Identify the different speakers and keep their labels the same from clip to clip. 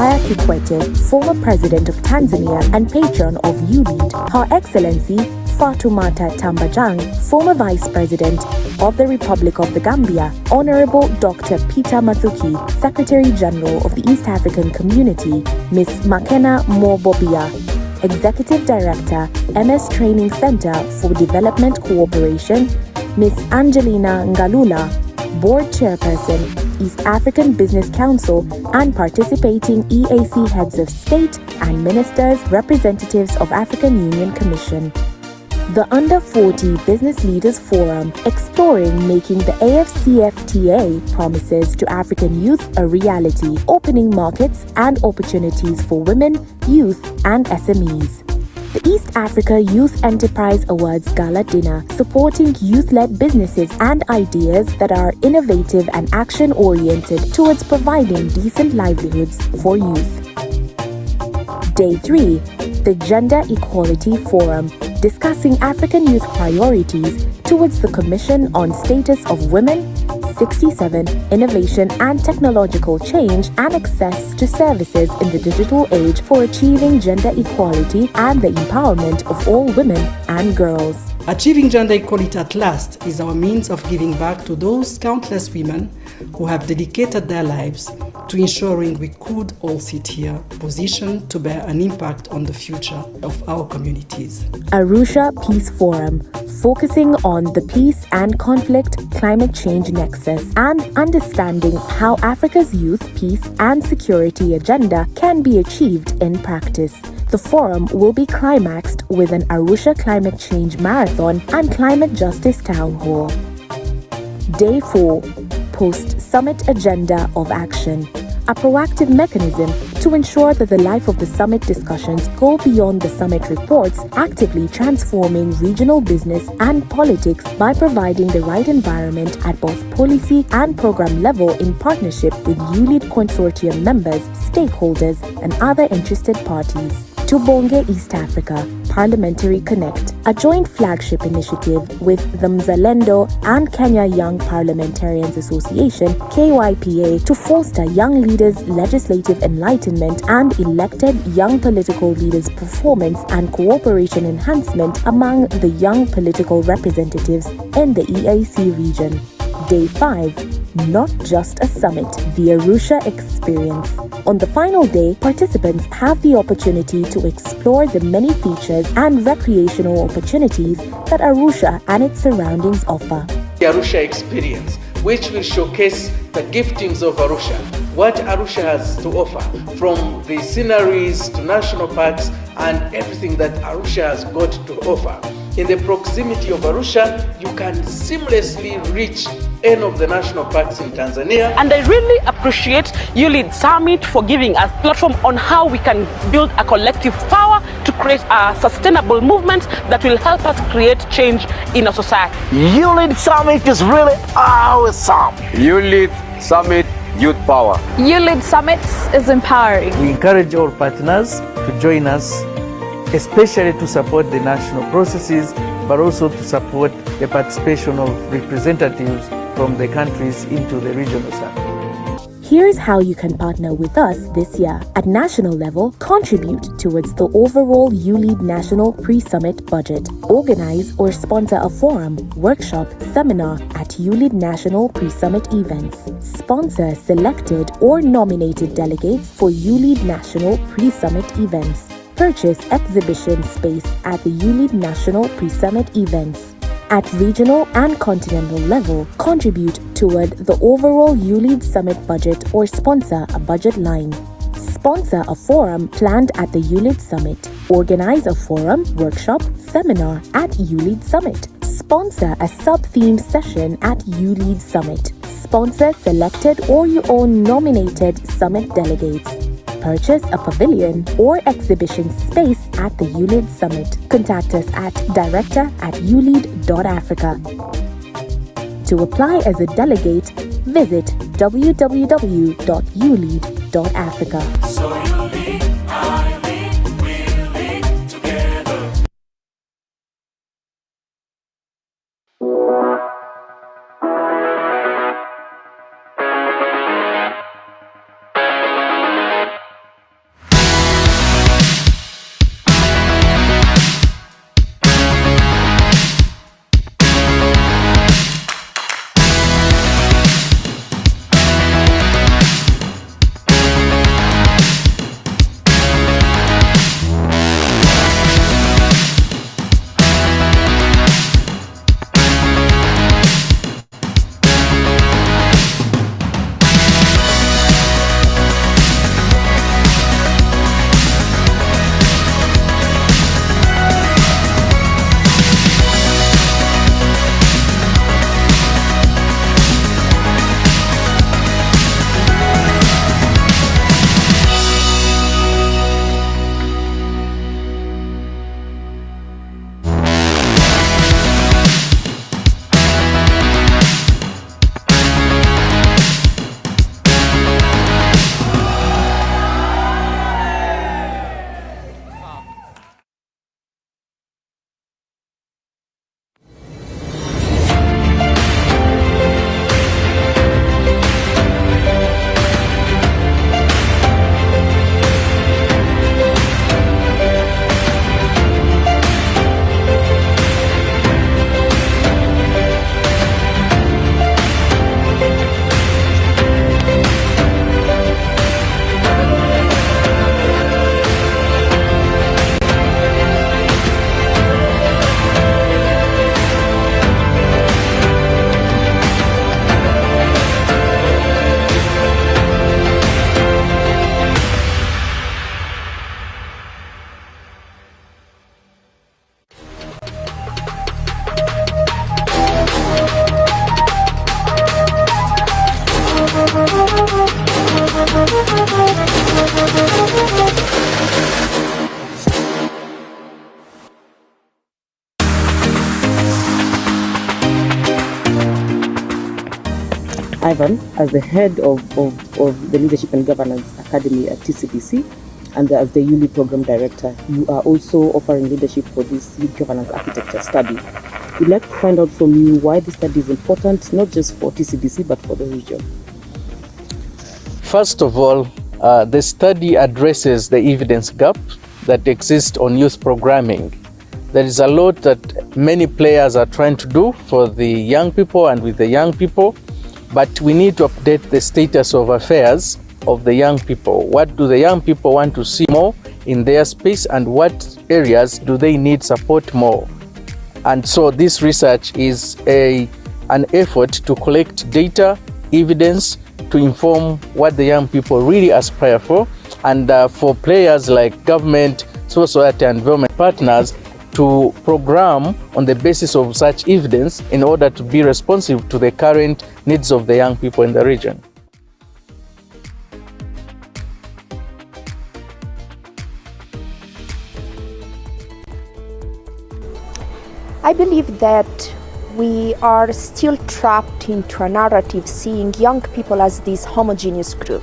Speaker 1: Jakaya Kikwete, former president of Tanzania and patron of YouLead, Her Excellency Fatoumata Tambajang, former vice president of the Republic of the Gambia, Honorable Dr. Peter Mathuki, Secretary General of the East African Community, Ms. Makena Mobobia, Executive Director, MS Training Center for Development Cooperation, Ms. Angelina Ngalula, Board Chairperson, East African Business Council, and participating EAC heads of state and ministers, representatives of African Union Commission. The Under 40 Business Leaders Forum, exploring making the AFCFTA promises to African youth a reality, opening markets and opportunities for women, youth, and SMEs. The East Africa Youth Enterprise Awards Gala Dinner, supporting youth-led businesses and ideas that are innovative and action-oriented towards providing decent livelihoods for youth. Day 3, the Gender Equality Forum, discussing African youth priorities towards the Commission on Status of Women, 67, Innovation and Technological Change and Access to Services in the Digital Age for Achieving Gender Equality and the Empowerment of All Women and Girls.
Speaker 2: Achieving gender equality at last is our means of giving back to those countless women who have dedicated their lives to ensuring we could all sit here, positioned to bear an impact on the future of our communities.
Speaker 1: Arusha Peace Forum, focusing on the peace and conflict climate change nexus and understanding how Africa's youth, peace and security agenda can be achieved in practice. The forum will be climaxed with an Arusha Climate Change Marathon and Climate Justice Town Hall. Day 4, Post-Summit Agenda of Action, a proactive mechanism to ensure that the life of the summit discussions go beyond the summit reports, actively transforming regional business and politics by providing the right environment at both policy and program level in partnership with YouLead Consortium members, stakeholders, and other interested parties. Tubonge East Africa Parliamentary Connect, a joint flagship initiative with the Mzalendo and Kenya Young Parliamentarians Association, KYPA, to foster young leaders' legislative enlightenment and elected young political leaders' performance and cooperation enhancement among the young political representatives in the EAC region. Day 5, not just a summit, the Arusha experience. On the final day, participants have the opportunity to explore the many features and recreational opportunities that Arusha and its surroundings offer.
Speaker 3: The Arusha experience, which will showcase the giftings of Arusha, what Arusha has to offer, from the sceneries to national parks and everything that Arusha has got to offer. In the proximity of Arusha, you can seamlessly reach any of the national parks in Tanzania.
Speaker 4: And I really appreciate YouLead Summit for giving us a platform on how we can build a collective power to create a sustainable movement that will help us create change in our society.
Speaker 5: YouLead Summit is really awesome.
Speaker 6: YouLead Summit Youth Power.
Speaker 7: YouLead Summits is empowering.
Speaker 8: We encourage all partners to join us, especially to support the national processes, but also to support the participation of representatives from the countries into the regional summit.
Speaker 1: Here's how you can partner with us this year. At national level, contribute towards the overall YouLead National Pre-Summit budget. Organize or sponsor a forum, workshop, seminar at YouLead National Pre-Summit events. Sponsor selected or nominated delegates for YouLead National Pre-Summit events. Purchase exhibition space at the YouLead National Pre-Summit events. At regional and continental level, contribute toward the overall YouLead Summit budget or sponsor a budget line. Sponsor a forum planned at the YouLead Summit. Organize a forum, workshop, seminar at YouLead Summit. Sponsor a sub-theme session at YouLead Summit. Sponsor selected or your own nominated summit delegates. Purchase a pavilion or exhibition space at the YouLead Summit. Contact us at director@youlead.africa. To apply as a delegate, visit www.youlead.africa.
Speaker 9: So you lead, I lead, we lead together.
Speaker 10: Ivan, as the head of the Leadership and Governance Academy at TCBC, and as the YouLead Program Director, you are also offering leadership for this youth governance architecture study. We'd like to find out from you why this study is important, not just for TCBC, but for the region.
Speaker 3: First of all, the study addresses the evidence gap that exists on youth programming. There is a lot that many players are trying to do for the young people and with the young people, but we need to update the status of affairs of the young people. What do the young people want to see more in their space, and what areas do they need support more? And so this research is an effort to collect data, evidence, to inform what the young people really aspire for, and for players like government, civil society and development partners to program on the basis of such evidence in order to be responsive to the current needs of the young people in the region.
Speaker 11: I believe that we are still trapped into a narrative seeing young people as this homogeneous group,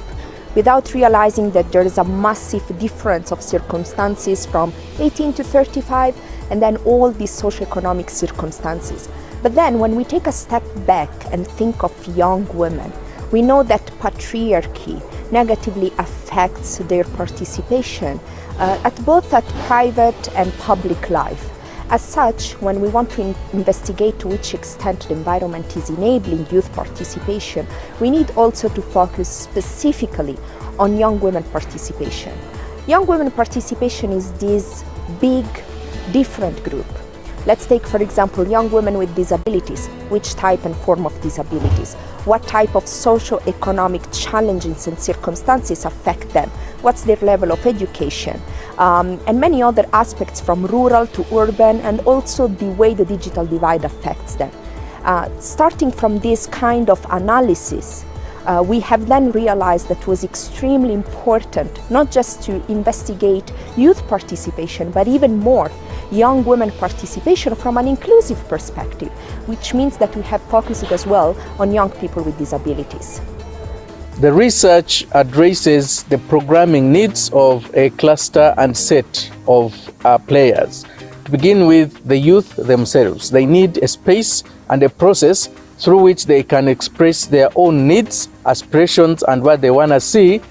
Speaker 11: without realizing that there is a massive difference of circumstances from 18 to 35, and then all these socioeconomic circumstances. But then when we take a step back and think of young women, we know that patriarchy negatively affects their participation at private and public life. As such, when we want to investigate to which extent the environment is enabling youth participation, we need also to focus specifically on young women participation. Young women participation is this big, different group. Let's take, for example, young women with disabilities. Which type and form of disabilities? What type of socio-economic challenges and circumstances affect them? What's their level of education? And many other aspects from rural to urban, and also the way the digital divide affects them. Starting from this kind of analysis, we have then realized that it was extremely important not just to investigate youth participation, but even more young women participation from an inclusive perspective, which means that we have focused as well on young people with disabilities.
Speaker 3: The research addresses the programming needs of a cluster and set of players. To begin with, the youth themselves. They need a space and a process through which they can express their own needs, aspirations, and what they want to see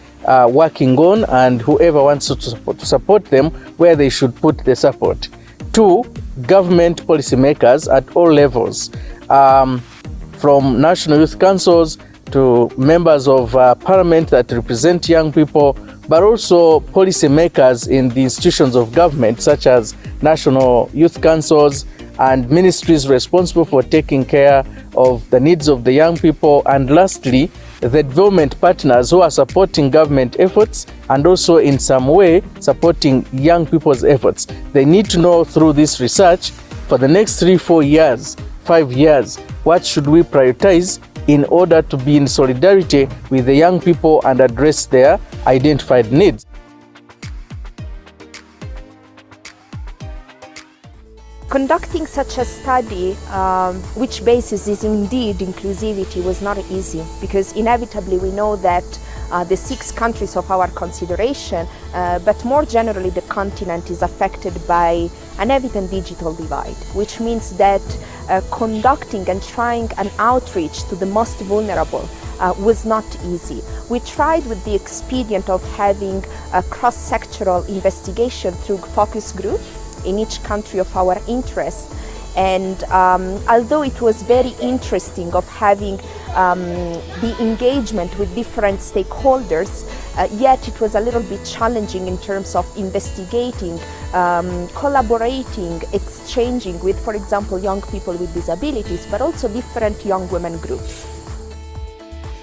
Speaker 3: working on, and whoever wants to support them, where they should put the support. Two, government policymakers at all levels, from national youth councils to members of parliament that represent young people, but also policymakers in the institutions of government, such as national youth councils and ministries responsible for taking care of the needs of the young people. And lastly, the development partners who are supporting government efforts and also in some way supporting young people's efforts. They need to know through this research for the next 3-4 years, 5 years, what should we prioritize in order to be in solidarity with the young people and address their identified needs.
Speaker 11: Conducting such a study, which basis is indeed inclusivity, was not easy, because inevitably we know that the 6 countries of our consideration, but more generally the continent, is affected by an evident digital divide, which means that conducting and trying an outreach to the most vulnerable was not easy. We tried with the expedient of having a cross-sectoral investigation through focus group in each country of our interest. And although it was very interesting of having the engagement with different stakeholders, yet it was a little bit challenging in terms of investigating, collaborating, exchanging with, for example, young people with disabilities, but also different young women groups.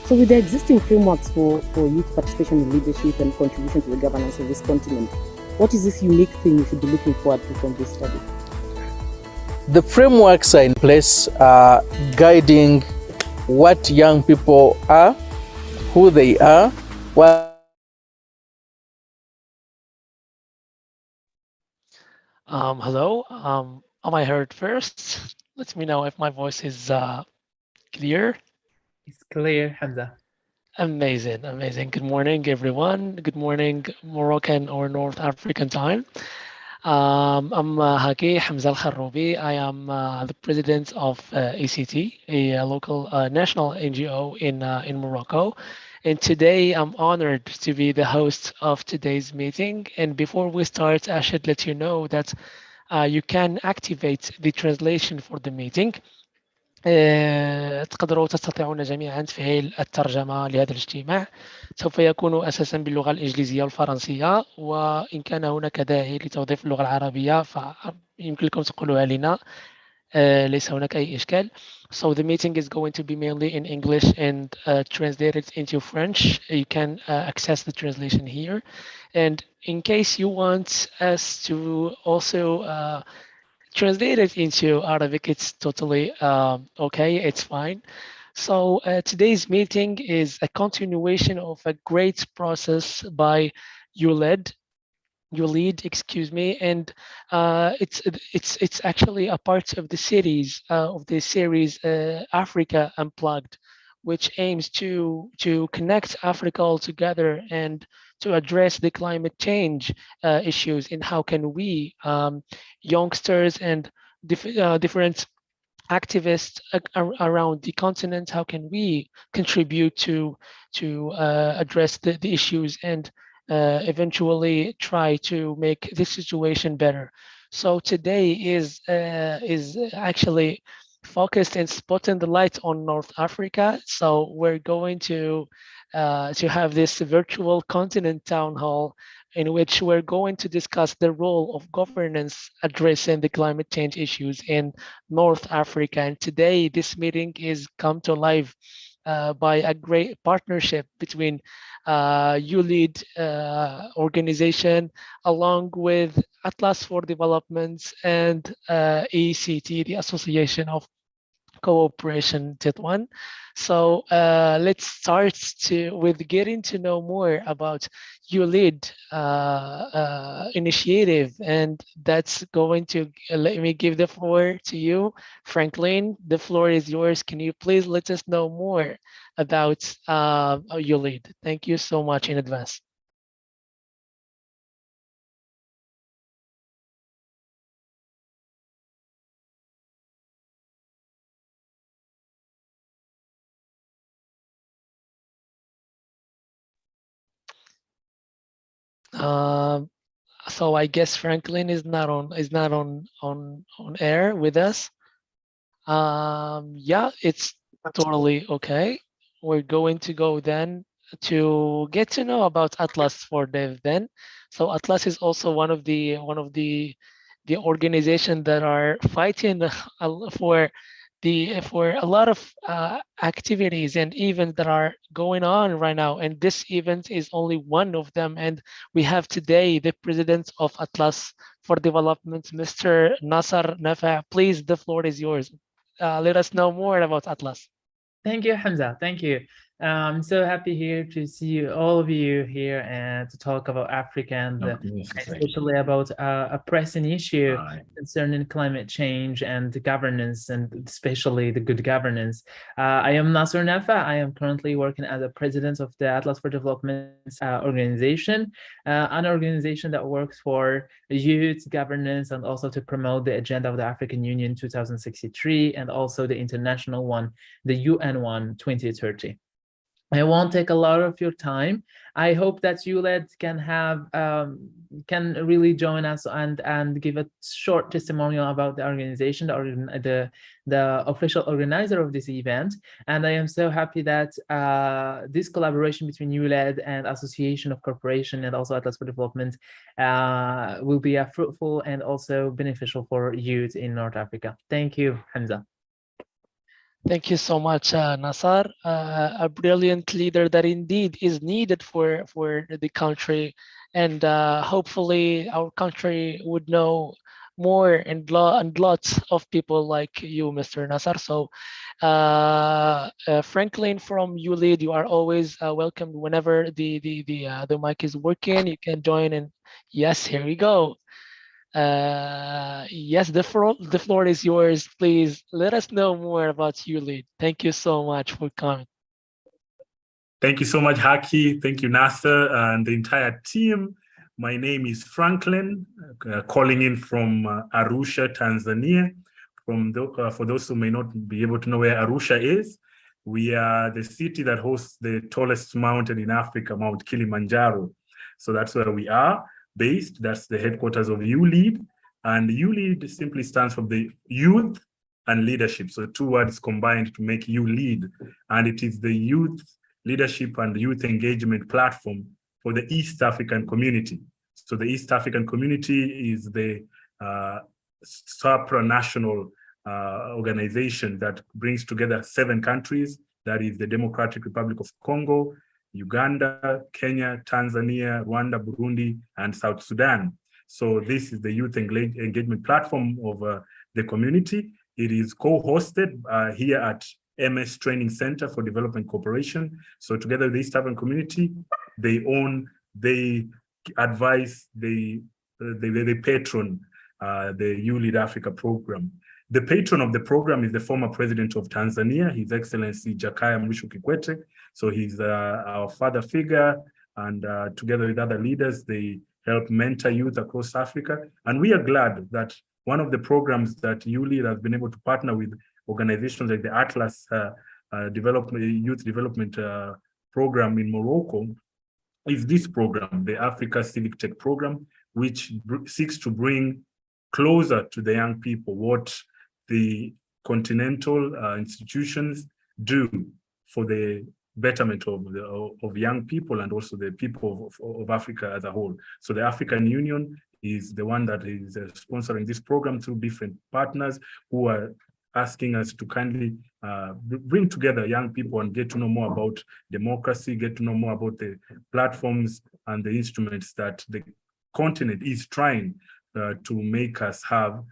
Speaker 10: So with the existing frameworks for youth participation in leadership and contribution to the governance of this continent, what is this unique thing we should be looking forward to from this study?
Speaker 3: The frameworks are in place, guiding what young people are, who they are, what.
Speaker 12: Hello, am I heard first? Let me know if my voice is clear.
Speaker 13: It's clear, Hamza.
Speaker 12: Amazing, amazing. Good morning, everyone. Good morning, Moroccan or North African time. I'm Haki Hamza Al Kharoubi. I am the president of ACT, a local national NGO in Morocco. And today I'm honored to be the host of today's meeting. And before we start, I should let you know that you can activate the translation for the meeting. تستطيعون جميعا تفعيل الترجمة لهذا الاجتماع. سوف يكون أساسا باللغة الإنجليزية والفرنسية، وإن كان هناك داعي لتوظيف اللغة العربية فيمكن لكم تقولوها لنا. ليس هناك أي إشكال. So the meeting is going to be mainly in English and translated into French. You can access the translation here. And in case you want us to also translate it into Arabic, it's totally okay, it's fine. So today's meeting is a continuation of a great process by YouLead, excuse me, and it's actually a part of the series Africa Unplugged, which aims to connect Africa all together and to address the climate change issues, and how can we youngsters and different activists around the continent, how can we contribute to address the issues and eventually try to make this situation better. So today is actually focused and spotting the light on North Africa. So we're going to have this virtual continent town hall in which we're going to discuss the role of governance addressing the climate change issues in North Africa. And today, this meeting is come to life by a great partnership between YouLead organization along with Atlas for Development and ACT, the Association of Cooperation Titwan. So let's start with getting to know more about YouLead initiative, and that's going to let me give the floor to you, Franklin. The floor is yours. Can you please let us know more about YouLead? Thank you so much in advance. So I guess Franklin is not on air with us. Yeah, it's totally okay. We're going to go then to get to know about Atlas for Dev then. So Atlas is also one of the organizations that are fighting for a lot of activities and events that are going on right now. And this event is only one of them. And we have today the president of Atlas for Development, Mr. Nasser Nafa. Please, the floor is yours. Let us know more about Atlas.
Speaker 13: Thank you, Hamza. Thank you. I'm so happy here to see all of you here and to talk about Africa and especially about a pressing issue concerning climate change and governance, and especially the good governance. I am Nasser Nafa. I am currently working as a president of the Atlas for Development organization, an organization that works for youth governance and also to promote the agenda of the African Union 2063 and also the international one, the UN one 2030. I won't take a lot of your time. I hope that YouLead can really join us and give a short testimonial about the organization, the official organizer of this event. And I am so happy that this collaboration between YouLead and Association of Corporation and also Atlas for Development will be a fruitful and also beneficial for youth in North Africa. Thank you, Hamza.
Speaker 12: Thank you so much, Nassar. A brilliant leader that indeed is needed for the country, and hopefully our country would know more and lots of people like you, Mr. Nassar. So, Franklin from YouLead, you are always welcome whenever the mic is working. You can join, and yes, here we go. Yes, the floor is yours. Please let us know more about YouLead. Thank you so much for coming.
Speaker 14: Thank you so much, Haki. Thank you, Nasser and the entire team. My name is Franklin, calling in from Arusha, Tanzania. For those who may not be able to know where Arusha is, we are the city that hosts the tallest mountain in Africa, Mount Kilimanjaro. So that's where we are based. That's the headquarters of YouLead. And YouLead simply stands for the youth and leadership. So two words combined to make YouLead. And it is the youth leadership and youth engagement platform for the East African community. So the East African community is the supranational organization that brings together 7 countries. That is the Democratic Republic of Congo, Uganda, Kenya, Tanzania, Rwanda, Burundi, and South Sudan. So this is the youth engagement platform of the community. It is co-hosted here at MS Training Center for Development Cooperation. So together with the East African community, they advise, they patron the YouLead Africa program. The patron of the program is the former president of Tanzania, His Excellency Jakaya Mrisho Kikwete. So he's our father figure, and together with other leaders, they help mentor youth across Africa. And we are glad that one of the programs that YouLead has been able to partner with organizations like the Atlas Youth Development Program in Morocco is this program, the Africa Civic Tech Program, which seeks to bring closer to the young people what the Continental institutions do for the betterment of young people and also the people of Africa as a whole. So the African Union is the one that is sponsoring this program through different partners who are asking us to kindly bring together young people and get to know more about democracy, get to know more about the platforms and the instruments that the continent is trying to make us have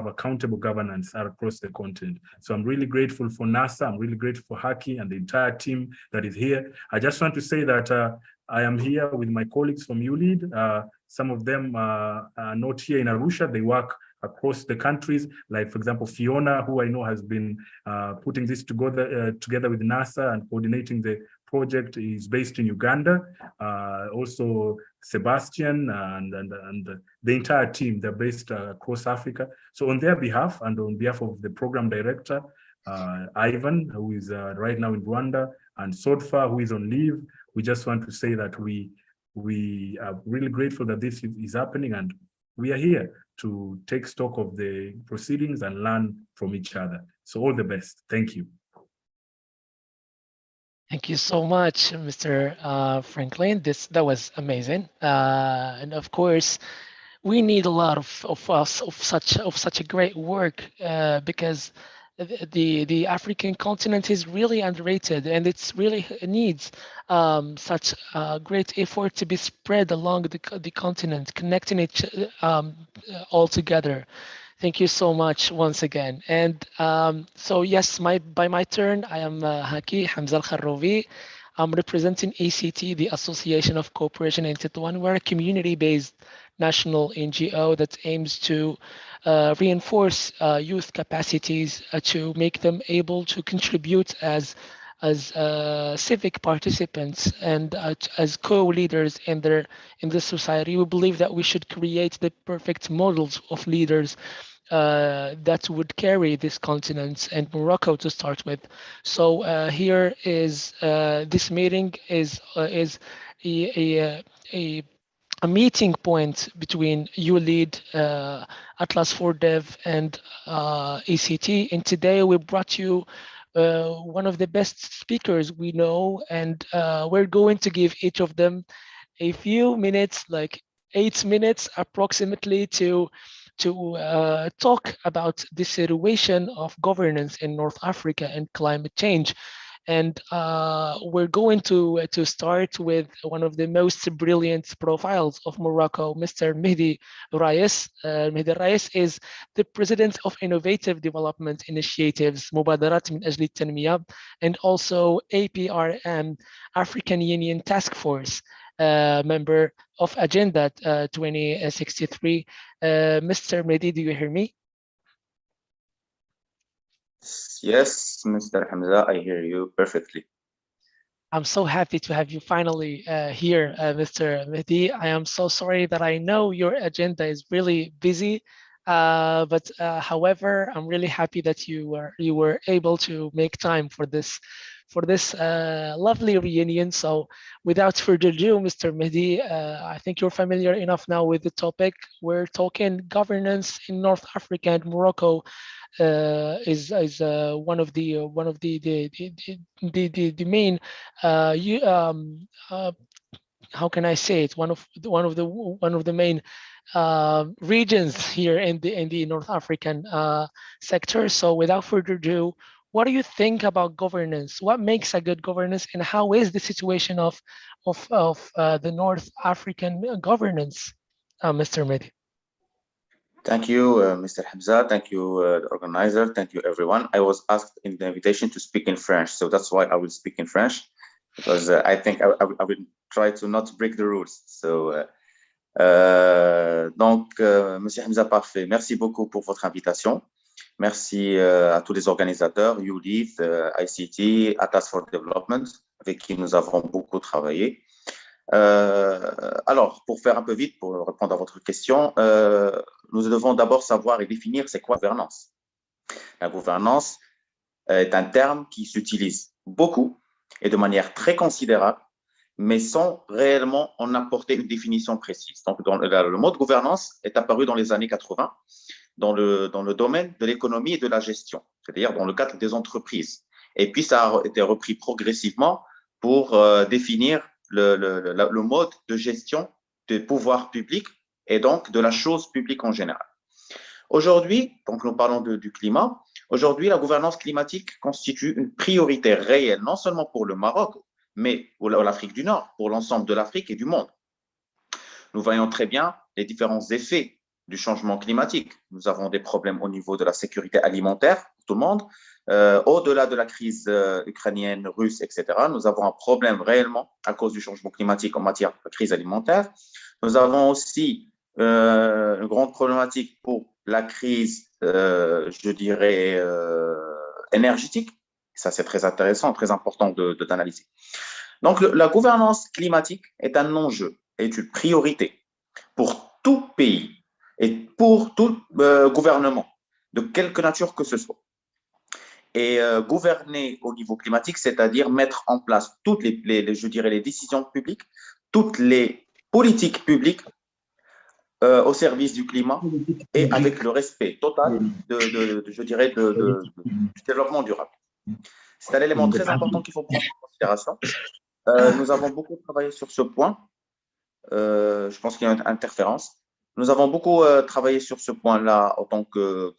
Speaker 14: accountable governance across the continent. So I'm really grateful for NASA, I'm really grateful for Haki and the entire team that is here. I just want to say that I am here with my colleagues from YouLead. Some of them are not here in Arusha, they work across the countries, like for example, Fiona, who I know has been putting this together with NASA and coordinating the project, is based in Uganda. Also Sebastian and the entire team, they're based across Africa. So on their behalf and on behalf of the program director, Ivan, who is right now in Rwanda, and Sodfa, who is on leave, we just want to say that we are really grateful that this is happening, and we are here to take stock of the proceedings and learn from each other. So all the best. Thank you.
Speaker 12: Thank you so much, Mr. Franklin. That was amazing, and of course, we need a lot of such a great work because the African continent is really underrated, and it's really needs such great effort to be spread along the continent, connecting it all together. Thank you so much once again. And so yes, by my turn, I am Haki Hamza Al-Kharrovi. I'm representing ACT, the Association of Cooperation in Tetouan. We're a community-based national NGO that aims to reinforce youth capacities to make them able to contribute as civic participants and as co-leaders in the society. We believe that we should create the perfect models of leaders that would carry this continent and Morocco to start with. So here is this meeting is a meeting point between YouLead, Atlas for Dev, and ACT. And today we brought you one of the best speakers we know, and we're going to give each of them a few minutes, like 8 minutes approximately, to talk about the situation of governance in North Africa and climate change. And we're going to start with one of the most brilliant profiles of Morocco, Mr. Mehdi Rais. Mehdi Rais is the president of Innovative Development Initiatives, Mubadarat min Ajli Tanmiya, and also APRM, African Union Task Force, member of Agenda 2063. Mr. Mehdi, do you hear me?
Speaker 15: Yes, Mr. Hamza, I hear you perfectly.
Speaker 12: I'm so happy to have you finally here, Mr. Mehdi. I am so sorry that I know your agenda is really busy, but however, I'm really happy that you were able to make time for this lovely reunion. So, without further ado, Mr. Mehdi, I think you're familiar enough now with the topic. We're talking governance in North Africa and Morocco. Is one of the main how can I say it, one of the main regions here in the North African sector. So without further ado, what do you think about governance? What makes a good governance, and how is the situation of the North African governance, Mr. Mehdi?
Speaker 15: Thank you, Mr. Hamza. Thank you, the organizer. Thank you, everyone. I was asked in the invitation to speak in French, so that's why I will speak in French, because I think I will try to not break the rules. So, Monsieur Hamza, parfait. Merci beaucoup pour votre invitation. Merci à tous les organisateurs, YouLead, ICT, Atlas for Development, avec qui nous avons beaucoup travaillé. Alors, pour faire un peu vite, pour répondre à votre question, nous devons d'abord savoir et définir c'est quoi la gouvernance. La gouvernance est un terme qui s'utilise beaucoup et de manière très considérable, mais sans réellement en apporter une définition précise. Donc, le mot de gouvernance est apparu dans les années 80 dans le domaine de l'économie et de la gestion, c'est-à-dire dans le cadre des entreprises. Et puis, ça a été repris progressivement pour définir le mode de gestion des pouvoirs publics et donc de la chose publique en général. Aujourd'hui, donc nous parlons du climat, aujourd'hui la gouvernance climatique constitue une priorité réelle, non seulement pour le Maroc, mais pour l'Afrique du Nord, pour l'ensemble de l'Afrique et du monde. Nous voyons très bien les différents effets du changement climatique. Nous avons des problèmes au niveau de la sécurité alimentaire pour tout le monde. Au-delà de la crise ukrainienne, russe, etc., nous avons un problème réellement à cause du changement climatique en matière de crise alimentaire. Nous avons aussi une grande problématique pour la crise, je dirais, énergétique. Ça, c'est très intéressant, très important d'analyser. Donc, la gouvernance climatique est un enjeu, est une priorité pour tout pays et pour tout gouvernement, de quelque nature que ce soit. Et gouverner au niveau climatique, c'est-à-dire mettre en place toutes je dirais, les décisions publiques, toutes les politiques publiques au service du climat et avec le respect total je dirais, du développement durable. C'est un élément très important qu'il faut prendre en considération. Nous avons beaucoup travaillé sur ce point. Je pense qu'il y a une interférence. Nous avons beaucoup travaillé sur ce point-là en tant que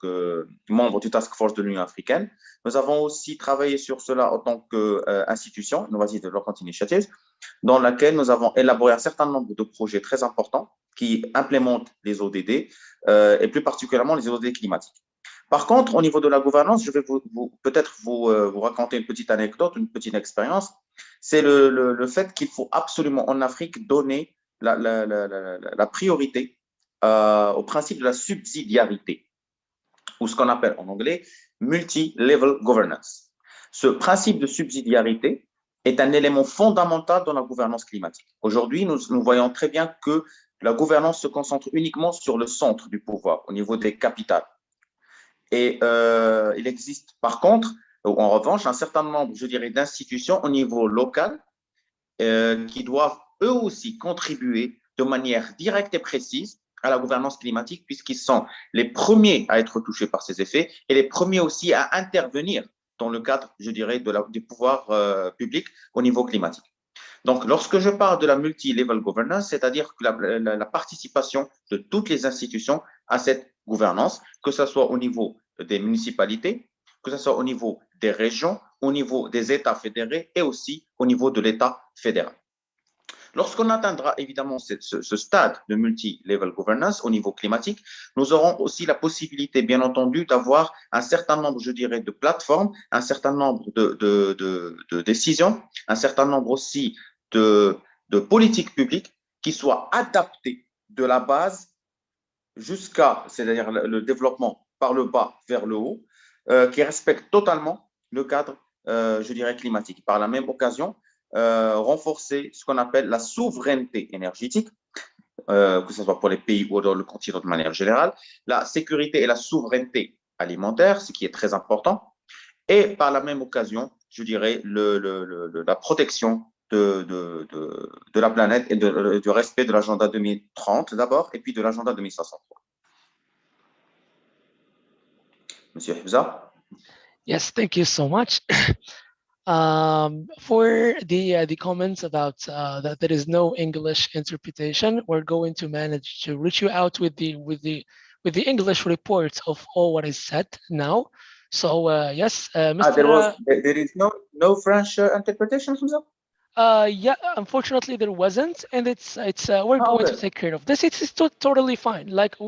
Speaker 15: membre du Task Force de l'Union africaine. Nous avons aussi travaillé sur cela en tant qu'institution, Innovative Development Initiatives, dans laquelle nous avons élaboré un certain nombre de projets très importants qui implémentent les ODD et plus particulièrement les ODD climatiques. Par contre, au niveau de la gouvernance, je vais peut-être vous raconter une petite anecdote, une petite expérience. C'est le fait qu'il faut absolument en Afrique donner la priorité au principe de la subsidiarité, ou ce qu'on appelle en anglais multi-level governance. Ce principe de subsidiarité est un élément fondamental dans la gouvernance climatique. Aujourd'hui, nous voyons très bien que la gouvernance se concentre uniquement sur le centre du pouvoir, au niveau des capitales. Et il existe par contre, en revanche, un certain nombre, je dirais, d'institutions au niveau local qui doivent eux aussi contribuer de manière directe et précise à la gouvernance climatique, puisqu'ils sont les premiers à être touchés par ces effets et les premiers aussi à intervenir dans le cadre, je dirais, du pouvoir public au niveau climatique. Donc, lorsque je parle de la multi-level governance, c'est-à-dire que la participation de toutes les institutions à cette gouvernance, que ce soit au niveau des municipalités, que ce soit au niveau des régions, au niveau des États fédérés et aussi au niveau de l'État fédéral. Lorsqu'on atteindra évidemment ce stade de multi-level governance au niveau climatique, nous aurons aussi la possibilité, bien entendu, d'avoir un certain nombre, je dirais, de plateformes, un certain nombre de décisions, un certain nombre aussi de politiques publiques qui soient adaptées de la base jusqu'à, c'est-à-dire le développement par le bas vers le haut, qui respectent totalement le cadre, je dirais, climatique. Par la même occasion, renforcer ce qu'on appelle la souveraineté énergétique, que ce soit pour les pays ou dans le continent de manière générale, la sécurité et la souveraineté alimentaire, ce qui est très important, et par la même occasion, je dirais, la protection de la planète et du respect de l'agenda 2030 d'abord, et puis de l'agenda 2063. Monsieur Hibza?
Speaker 12: Yes, thank you so much. For the comments about that there is no English interpretation, we're going to manage to reach you out with the English reports of all what is said now. So yes, Mr.
Speaker 15: There is no French interpretation, Hamza?
Speaker 12: Yeah, unfortunately there wasn't, and we're going to take care of this. It's totally fine. Like I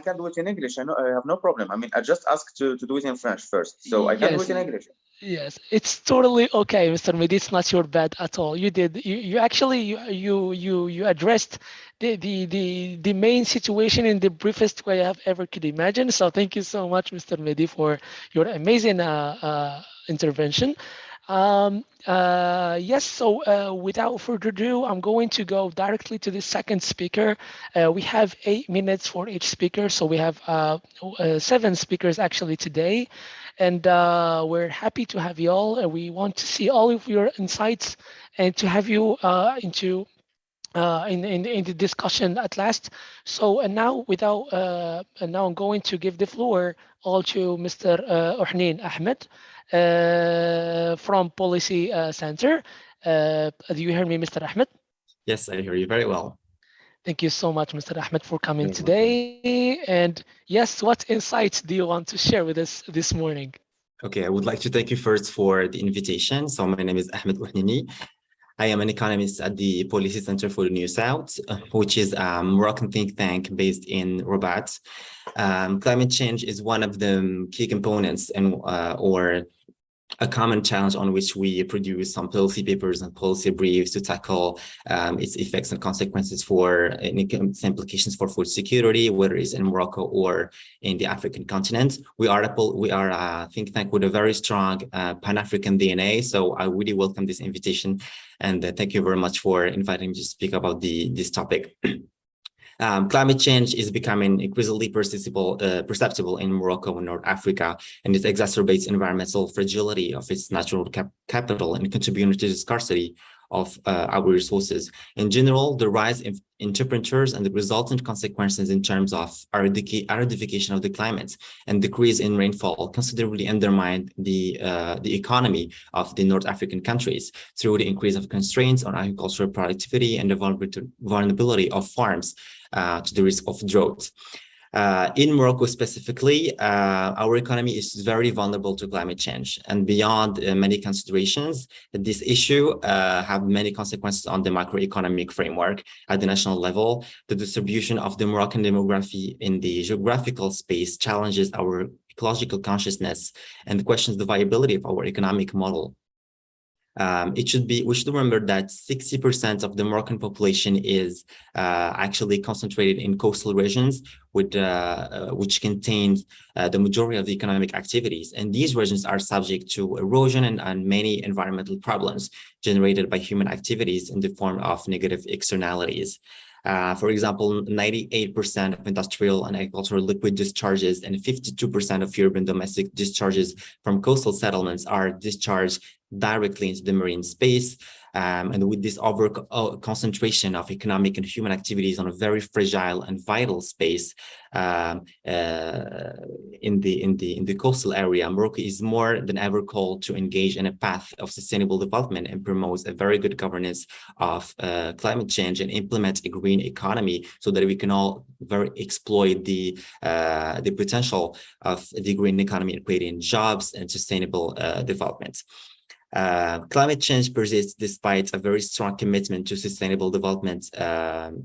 Speaker 15: can do it in English. I have no problem. I mean, I just asked to do it in French first, so I can do it in English.
Speaker 12: Yes, it's totally okay, Mr. Mehdi. It's not your bad at all. You did. You actually you addressed the main situation in the briefest way I've ever could imagine. So thank you so much, Mr. Mehdi, for your amazing intervention. Yes, so without further ado, I'm going to go directly to the second speaker. We have 8 minutes for each speaker, so we have 7 speakers actually today, and we're happy to have you all. We want to see all of your insights and to have you in the discussion at last. So now now I'm going to give the floor all to Mr. Ohneen Ahmed from Policy Center. Do you hear me, Mr. Ahmed?
Speaker 16: Yes, I hear you very well.
Speaker 12: Thank you so much, Mr. Ahmed, for coming today. And yes, what insights do you want to share with us this morning?
Speaker 16: Okay, I would like to thank you first for the invitation. So my name is Ahmed Ouhnini. I am an economist at the Policy Center for the New South, which is a Moroccan think tank based in Rabat. Climate change is one of the key components or a common challenge on which we produce some policy papers and policy briefs to tackle its effects and consequences for its implications for food security, whether it's in Morocco or in the African continent. We are a think tank with a very strong Pan-African DNA, so I really welcome this invitation, and thank you very much for inviting me to speak about this topic. Climate change is becoming increasingly perceptible in Morocco and North Africa, and it exacerbates environmental fragility of its natural capital and contributing to the scarcity of our resources. In general, the rise in temperatures and the resultant consequences in terms of aridification of the climate and decrease in rainfall considerably undermine the economy of the North African countries through the increase of constraints on agricultural productivity and the vulnerability of farms to the risk of drought. In Morocco specifically, our economy is very vulnerable to climate change, and beyond many considerations, this issue have many consequences on the macroeconomic framework at the national level. The distribution of the Moroccan demography in the geographical space challenges our ecological consciousness and questions the viability of our economic model. We should remember that 60% of the Moroccan population is actually concentrated in coastal regions, which contains the majority of the economic activities. And these regions are subject to erosion and many environmental problems generated by human activities in the form of negative externalities. For example, 98% of industrial and agricultural liquid discharges and 52% of urban domestic discharges from coastal settlements are discharged directly into the marine space. And with this over concentration of economic and human activities on a very fragile and vital space in the coastal area, Morocco is more than ever called to engage in a path of sustainable development and promotes a very good governance of climate change and implement a green economy so that we can all exploit the potential of the green economy in creating jobs and sustainable development. Climate change persists despite a very strong commitment to sustainable development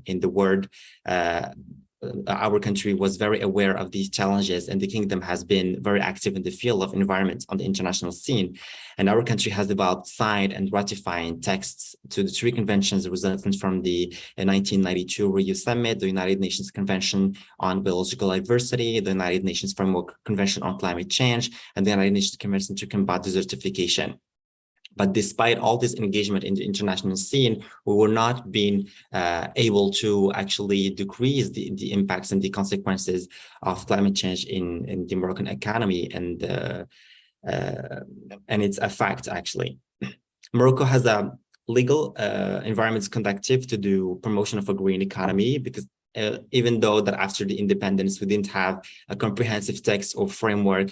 Speaker 16: in the world. Our country was very aware of these challenges, and the kingdom has been very active in the field of environment on the international scene. And our country has developed, signed, and ratifying texts to the 3 conventions resulting from the 1992 Rio Summit, the United Nations Convention on Biological Diversity, the United Nations Framework Convention on Climate Change, and the United Nations Convention to Combat Desertification. But despite all this engagement in the international scene, we were not being able to actually decrease the impacts and the consequences of climate change in the Moroccan economy and its effect, actually. Morocco has a legal environments conducive to do promotion of a green economy, because even though that after the independence, we didn't have a comprehensive text or framework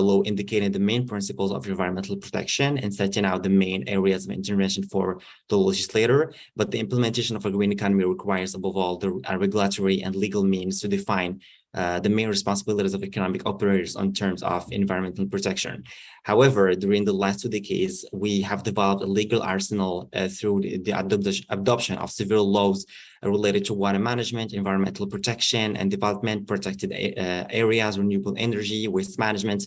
Speaker 16: law indicating the main principles of environmental protection and setting out the main areas of intervention for the legislator. But the implementation of a green economy requires, above all, the regulatory and legal means to define the main responsibilities of economic operators on terms of environmental protection. However, during the last 2 decades, we have developed a legal arsenal through the adoption of several laws related to water management, environmental protection and development, protected areas, renewable energy, waste management,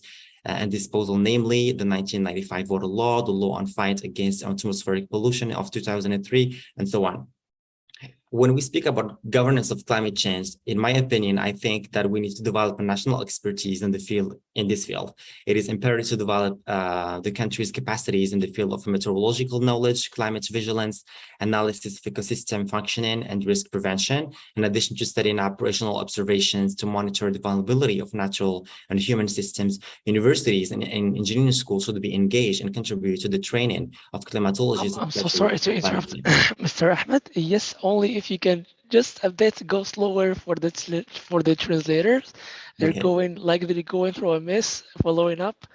Speaker 16: and disposal, namely the 1995 water law, the law on fight against atmospheric pollution of 2003, and so on. When we speak about governance of climate change, in my opinion, I think that we need to develop a national expertise in this field. It is imperative to develop the country's capacities in the field of meteorological knowledge, climate vigilance, analysis of ecosystem functioning, and risk prevention, in addition to studying operational observations to monitor the vulnerability of natural and human systems. Universities and engineering schools should be engaged and contribute to the training of climatologists.
Speaker 12: I'm so sorry to interrupt, Mr. Ahmed. Yes, only if you can just a bit go slower for the translators. They're going through a mess, following up.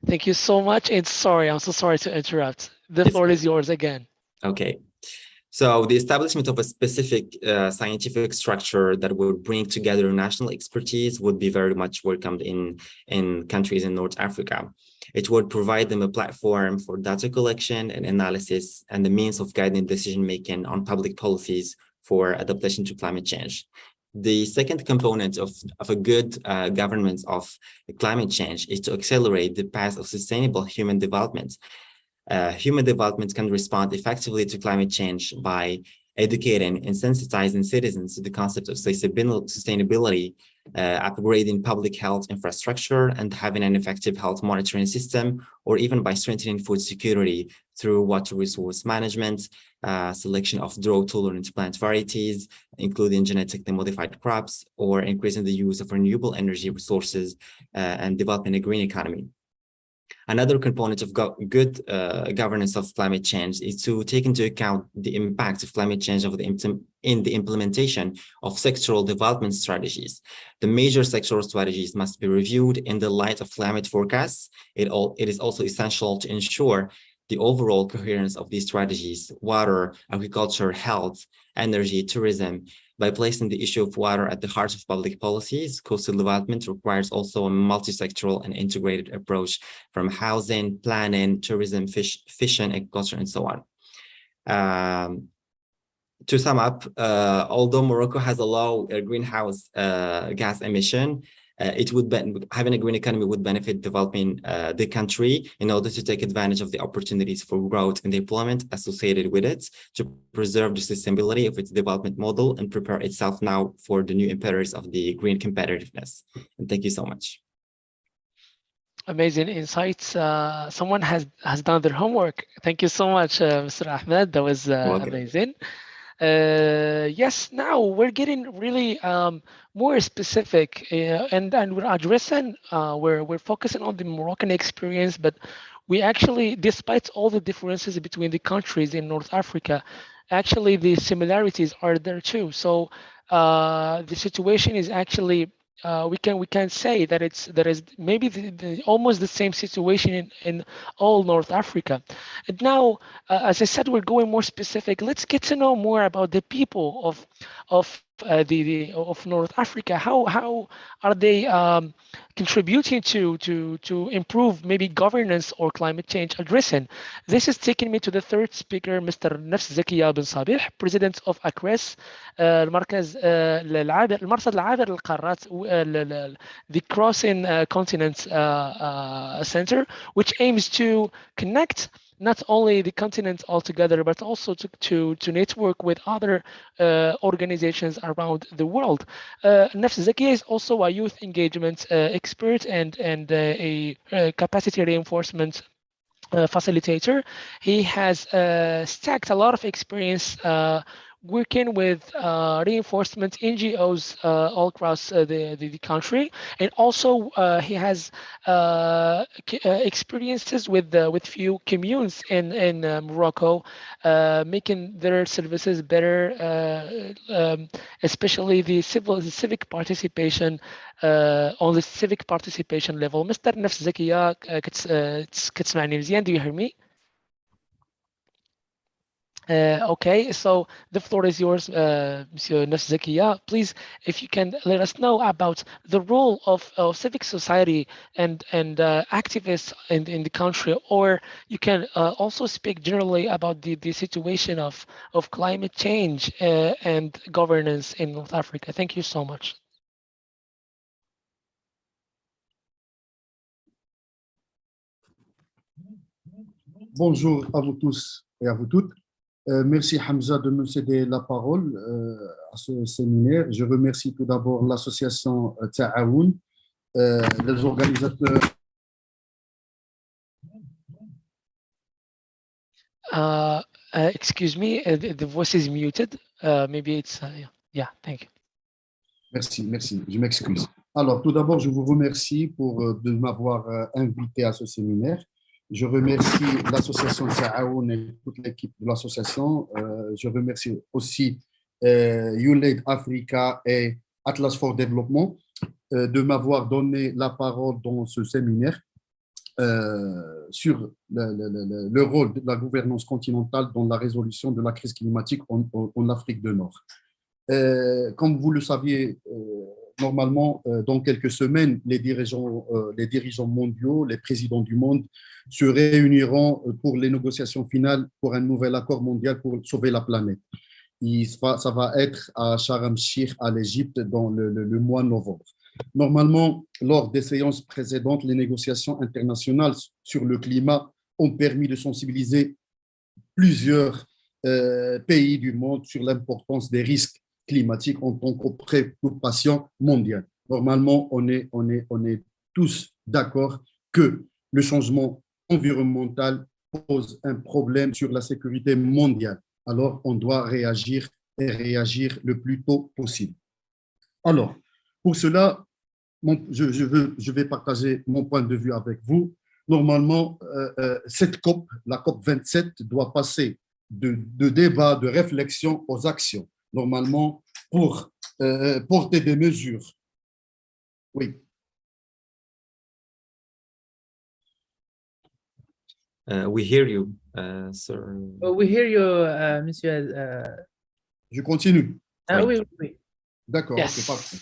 Speaker 12: Thank you so much, and sorry, I'm so sorry to interrupt. The floor is yours again.
Speaker 16: Okay. So the establishment of a specific scientific structure that would bring together national expertise would be very much welcomed in countries in North Africa. It would provide them a platform for data collection and analysis and the means of guiding decision-making on public policies for adaptation to climate change. The second component of a good governance of climate change is to accelerate the path of sustainable human development. Human development can respond effectively to climate change by educating and sensitizing citizens to the concept of sustainability, upgrading public health infrastructure, and having an effective health monitoring system, or even by strengthening food security through water resource management, selection of drought-tolerant plant varieties, including genetically modified crops, or increasing the use of renewable energy resources and developing a green economy. Another component of good governance of climate change is to take into account the impact of climate change in the implementation of sectoral development strategies. The major sectoral strategies must be reviewed in the light of climate forecasts. It is also essential to ensure the overall coherence of these strategies: water, agriculture, health, energy, tourism. By placing the issue of water at the heart of public policies, coastal development requires also a multi-sectoral and integrated approach from housing, planning, tourism, fishing, agriculture, and so on. To sum up, although Morocco has a low greenhouse gas emission, having a green economy would benefit developing the country in order to take advantage of the opportunities for growth and employment associated with it, to preserve the sustainability of its development model and prepare itself now for the new imperatives of the green competitiveness. And thank you so much.
Speaker 12: Amazing insights. Someone has done their homework. Thank you so much, Mr. Ahmed. That was amazing. Yes, now we're getting really more specific, and we're addressing, we're focusing on the Moroccan experience, but we actually, despite all the differences between the countries in North Africa, actually the similarities are there too. So the situation is actually, we can say that there is maybe almost the same situation in all North Africa. And now, as I said, we're going more specific. Let's get to know more about the people of North Africa. How are they contributing to improve maybe governance or climate change addressing? This is taking me to the third speaker, Mr. Nafs Zakia bin Sabih, President of ACRES, المركز المرصد العابر للقارات, the Crossing Continents Center, which aims to connect not only the continent altogether, but also to network with other organizations around the world. Nafs Zakia is also a youth engagement expert and a capacity reinforcement facilitator. He has stacked a lot of experience working with reinforcement NGOs all across the country, and also he has experiences with few communes in Morocco, making their services better, especially the civic participation on the civic participation level. Mr. نفس زكية كتسمعني مزيان? Do you hear me? Okay, so the floor is yours, Monsieur Nafs Zakiya. Please, if you can let us know about the role of civic society and activists in the country, or you can also speak generally about the situation of climate change and governance in North Africa. Thank you so much.
Speaker 17: Bonjour à vous tous et à vous toutes. Merci Hamza de me céder la parole à ce séminaire. Je remercie tout d'abord l'association Ta'aoun, les organisateurs.
Speaker 12: Excuse me, the voice is muted. Maybe it's yeah. Thank you.
Speaker 17: Merci. Je m'excuse. Alors, tout d'abord, je vous remercie de m'avoir invité à ce séminaire. Je remercie l'association Ta'aoun et toute l'équipe de l'association. Je remercie aussi YouLead Africa et Atlas for Development de m'avoir donné la parole dans ce séminaire sur le rôle de la gouvernance continentale dans la résolution de la crise climatique en Afrique du Nord. Comme vous le saviez, normalement, dans quelques semaines, les dirigeants mondiaux, les présidents du monde se réuniront pour les négociations finales pour un nouvel accord mondial pour sauver la planète. Ça va être à Sharm el-Sheikh, à l'Égypte, dans le mois de novembre. Normalement, lors des séances précédentes, les négociations internationales sur le climat ont permis de sensibiliser plusieurs pays du monde sur l'importance des risques climatiques en tant que préoccupation mondiale. Normalement, on est tous d'accord que le changement environnemental pose un problème sur la sécurité mondiale. Alors, on doit réagir et réagir le plus tôt possible. Alors, pour cela, je vais partager mon point de vue avec vous. Normalement, cette COP, la COP 27, doit passer de débat, de réflexion aux actions. Normalement, pour porter des mesures. Oui.
Speaker 16: We hear you, sir.
Speaker 13: We hear you, monsieur.
Speaker 17: Je continue.
Speaker 13: Oui.
Speaker 17: D'accord,
Speaker 12: yes.
Speaker 17: C'est parfait.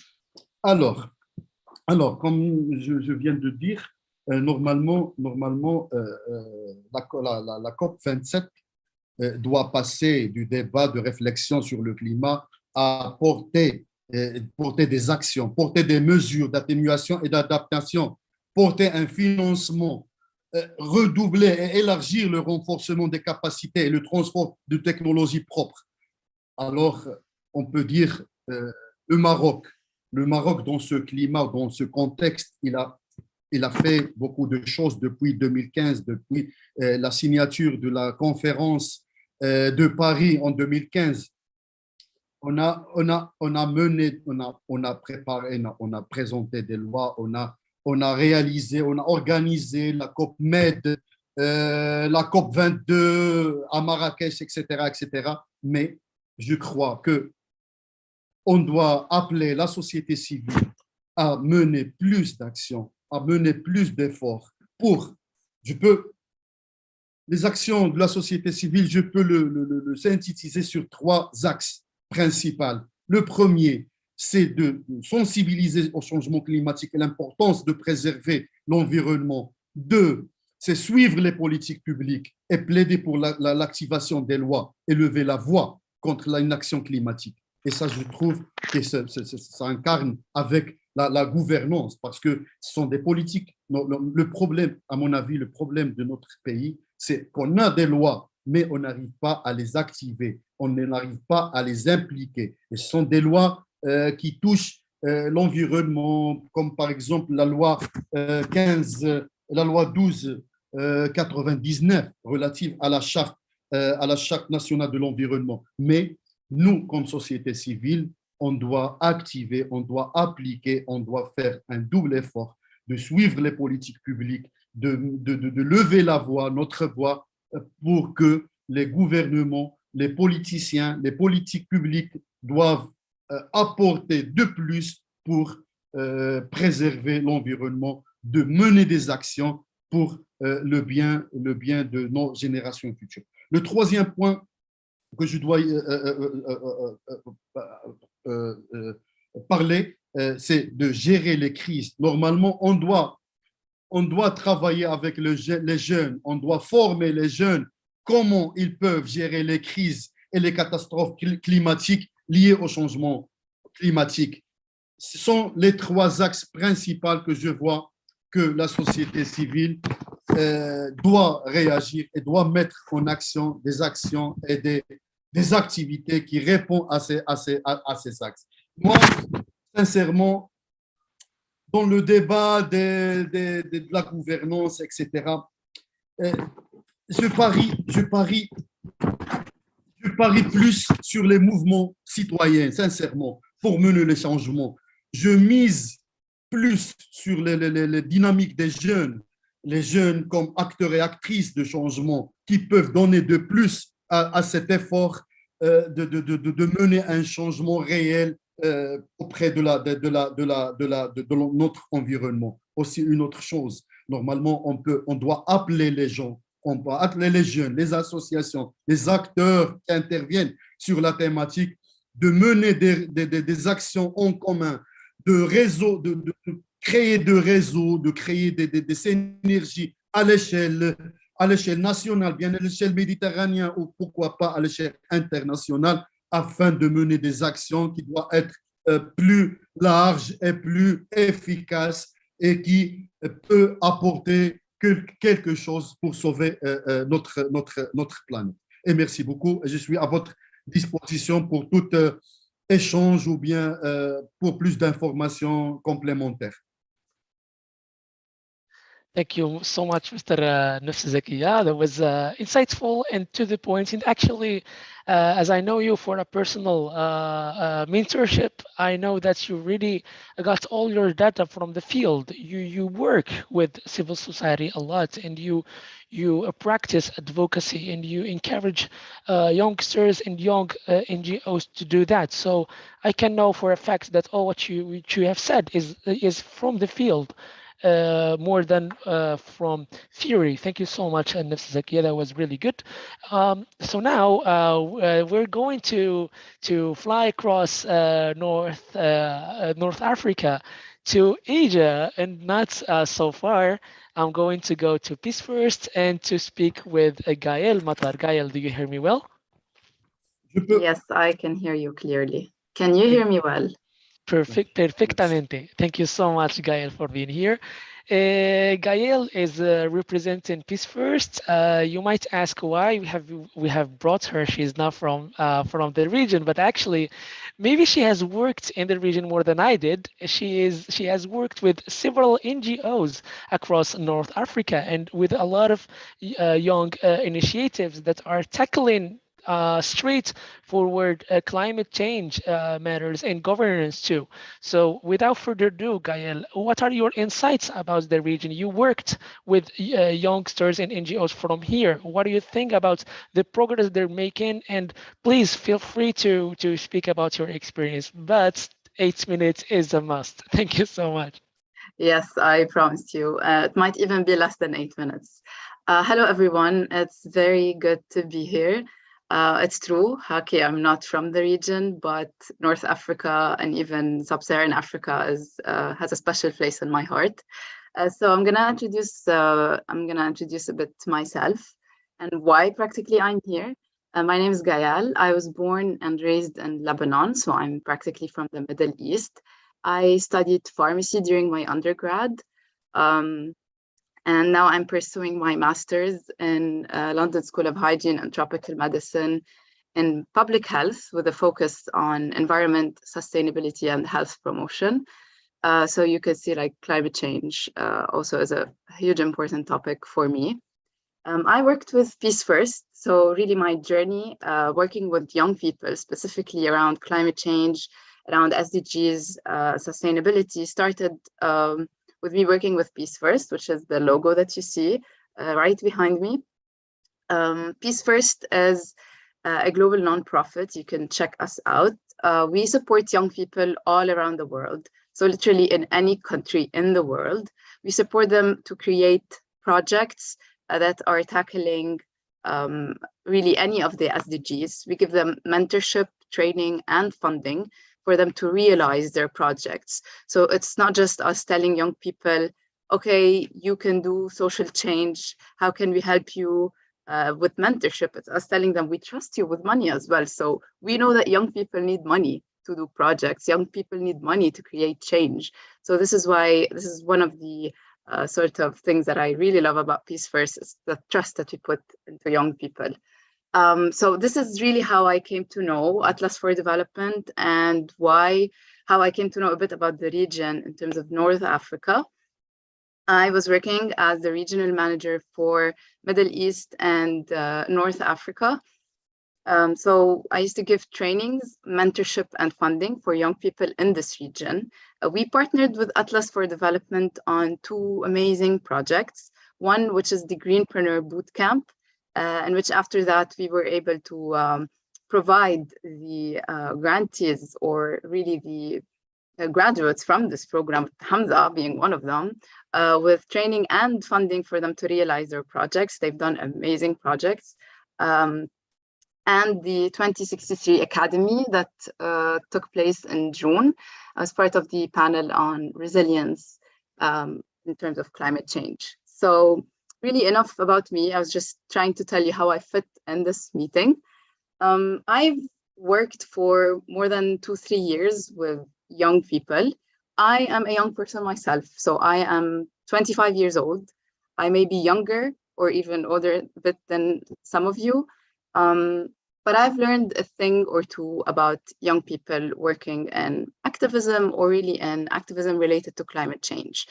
Speaker 17: Alors, comme je viens de dire, normalement la COP 27 doit passer du débat de réflexion sur le climat à porter des actions, porter des mesures d'atténuation et d'adaptation, porter un financement, redoubler et élargir le renforcement des capacités et le transport de technologies propres. Alors, on peut dire le Maroc, dans ce climat, dans ce contexte, il a fait beaucoup de choses depuis 2015, depuis la signature de la conférence de Paris en 2015. On a préparé, on a présenté des lois, on a réalisé, on a organisé la COP Med, la COP 22 à Marrakech, etc. Mais je crois que on doit appeler la société civile à mener plus d'actions, à mener plus d'efforts les actions de la société civile, je peux le synthétiser sur 3 axes principaux. Le premier, c'est de sensibiliser au changement climatique et l'importance de préserver l'environnement. 2, c'est suivre les politiques publiques et plaider pour l'activation des lois et lever la voix contre l'inaction climatique. Et ça, je trouve que ça incarne avec la gouvernance, parce que ce sont des politiques. Le problème, à mon avis, le problème de notre pays, c'est qu'on a des lois, mais on n'arrive pas à les activer, on n'arrive pas à les impliquer. Et ce sont des lois qui touchent l'environnement, comme par exemple la loi 12 99 relative à la charte nationale de l'environnement. Mais nous, comme société civile, on doit activer, on doit appliquer, on doit faire un double effort de suivre les politiques publiques, de lever la voix, notre voix, pour que les gouvernements, les politiciens, les politiques publiques doivent apporter de plus pour préserver l'environnement, de mener des actions pour le bien de nos générations futures. Le troisième point que je dois parler, c'est de gérer les crises. Normalement, on doit travailler avec les jeunes, on doit former les jeunes comment ils peuvent gérer les crises et les catastrophes climatiques liées au changement climatique. Ce sont les trois axes principaux que je vois que la société civile doit réagir et doit mettre en action des actions et des activités qui répondent à ces axes. Moi, sincèrement, dans le débat de la gouvernance, etc., je parie plus sur les mouvements citoyens, sincèrement, pour mener les changements. Je mise plus sur les dynamiques des jeunes, les jeunes comme acteurs et actrices de changement qui peuvent donner de plus à cet effort de mener un changement réel auprès de notre environnement. Aussi, une autre chose, normalement, on doit appeler les gens, on doit appeler les jeunes, les associations, les acteurs qui interviennent sur la thématique, de mener des actions en commun, de créer des réseaux, de créer des synergies à l'échelle nationale, bien à l'échelle méditerranéenne ou pourquoi pas à l'échelle internationale, afin de mener des actions qui doivent être plus larges et plus efficaces et qui peut apporter quelque chose pour sauver notre planète. Et merci beaucoup. Je suis à votre disposition pour tout échange ou bien pour plus d'informations complémentaires.
Speaker 12: Thank you so much, Mr. Nafs Zakiya. That was insightful and to the point. And actually, as I know you for a personal mentorship, I know that you really got all your data from the field. You work with civil society a lot, and you practice advocacy, and you encourage youngsters and young NGOs to do that. So I can know for a fact that all what you have said is from the field. More than from theory. Thank you so much, Nafs Zakiya. That was really good. So now we're going to fly across North Africa to Asia, and not so far. I'm going to go to Peace First and to speak with Gael Matar. Gael, do you hear me well?
Speaker 18: Yes, I can hear you clearly. Can you hear me well?
Speaker 12: Perfectamente. Thank you so much, Gael, for being here. Gael is representing Peace First. You might ask why we have brought her. She's not from the region, but actually, maybe she has worked in the region more than I did. She has worked with several NGOs across North Africa and with a lot of young initiatives that are tackling straightforward climate change matters and governance too. So without further ado, Gael, what are your insights about the region? You worked with youngsters and NGOs from here. What do you think about the progress they're making? And please feel free to speak about your experience, but 8 minutes is a must. Thank you so much.
Speaker 18: Yes, I promised you. It might even be less than 8 minutes. Hello, everyone. It's very good to be here. It's true, Haki, I'm not from the region, but North Africa and even Sub-Saharan Africa has a special place in my heart. So I'm gonna introduce a bit myself and why practically I'm here. My name is Gael. I was born and raised in Lebanon, so I'm practically from the Middle East. I studied pharmacy during my undergrad. And now I'm pursuing my master's in London School of Hygiene and Tropical Medicine in public health with a focus on environment, sustainability, and health promotion. So you could see like climate change also is a huge important topic for me. I worked with Peace First, so really my journey working with young people, specifically around climate change, around SDGs, sustainability, started with me working with Peace First, which is the logo that you see right behind me. Peace First is a global nonprofit. You can check us out. We support young people all around the world. So literally in any country in the world, we support them to create projects that are tackling really any of the SDGs. We give them mentorship, training, and funding for them to realize their projects. So it's not just us telling young people, okay, you can do social change. How can we help you with mentorship? It's us telling them we trust you with money as well. So we know that young people need money to do projects. Young people need money to create change. So this is why this is one of the sort of things that I really love about Peace First is the trust that we put into young people. So this is really how I came to know Atlas for Development and how I came to know a bit about the region in terms of North Africa. I was working as the regional manager for Middle East and North Africa. So I used to give trainings, mentorship, and funding for young people in this region. We partnered with Atlas for Development on 2 amazing projects. One, which is the Greenpreneur Bootcamp, in which after that, we were able to provide the grantees or really the graduates from this program, Hamza being one of them, with training and funding for them to realize their projects. They've done amazing projects. And the 2063 Academy that took place in June as part of the panel on resilience in terms of climate change. So really enough about me. I was just trying to tell you how I fit in this meeting. I've worked for more than 2-3 years with young people. I am a young person myself, so I am 25 years old. I may be younger or even older a bit than some of you. But I've learned a thing or two about young people working in activism or really in activism related to climate change.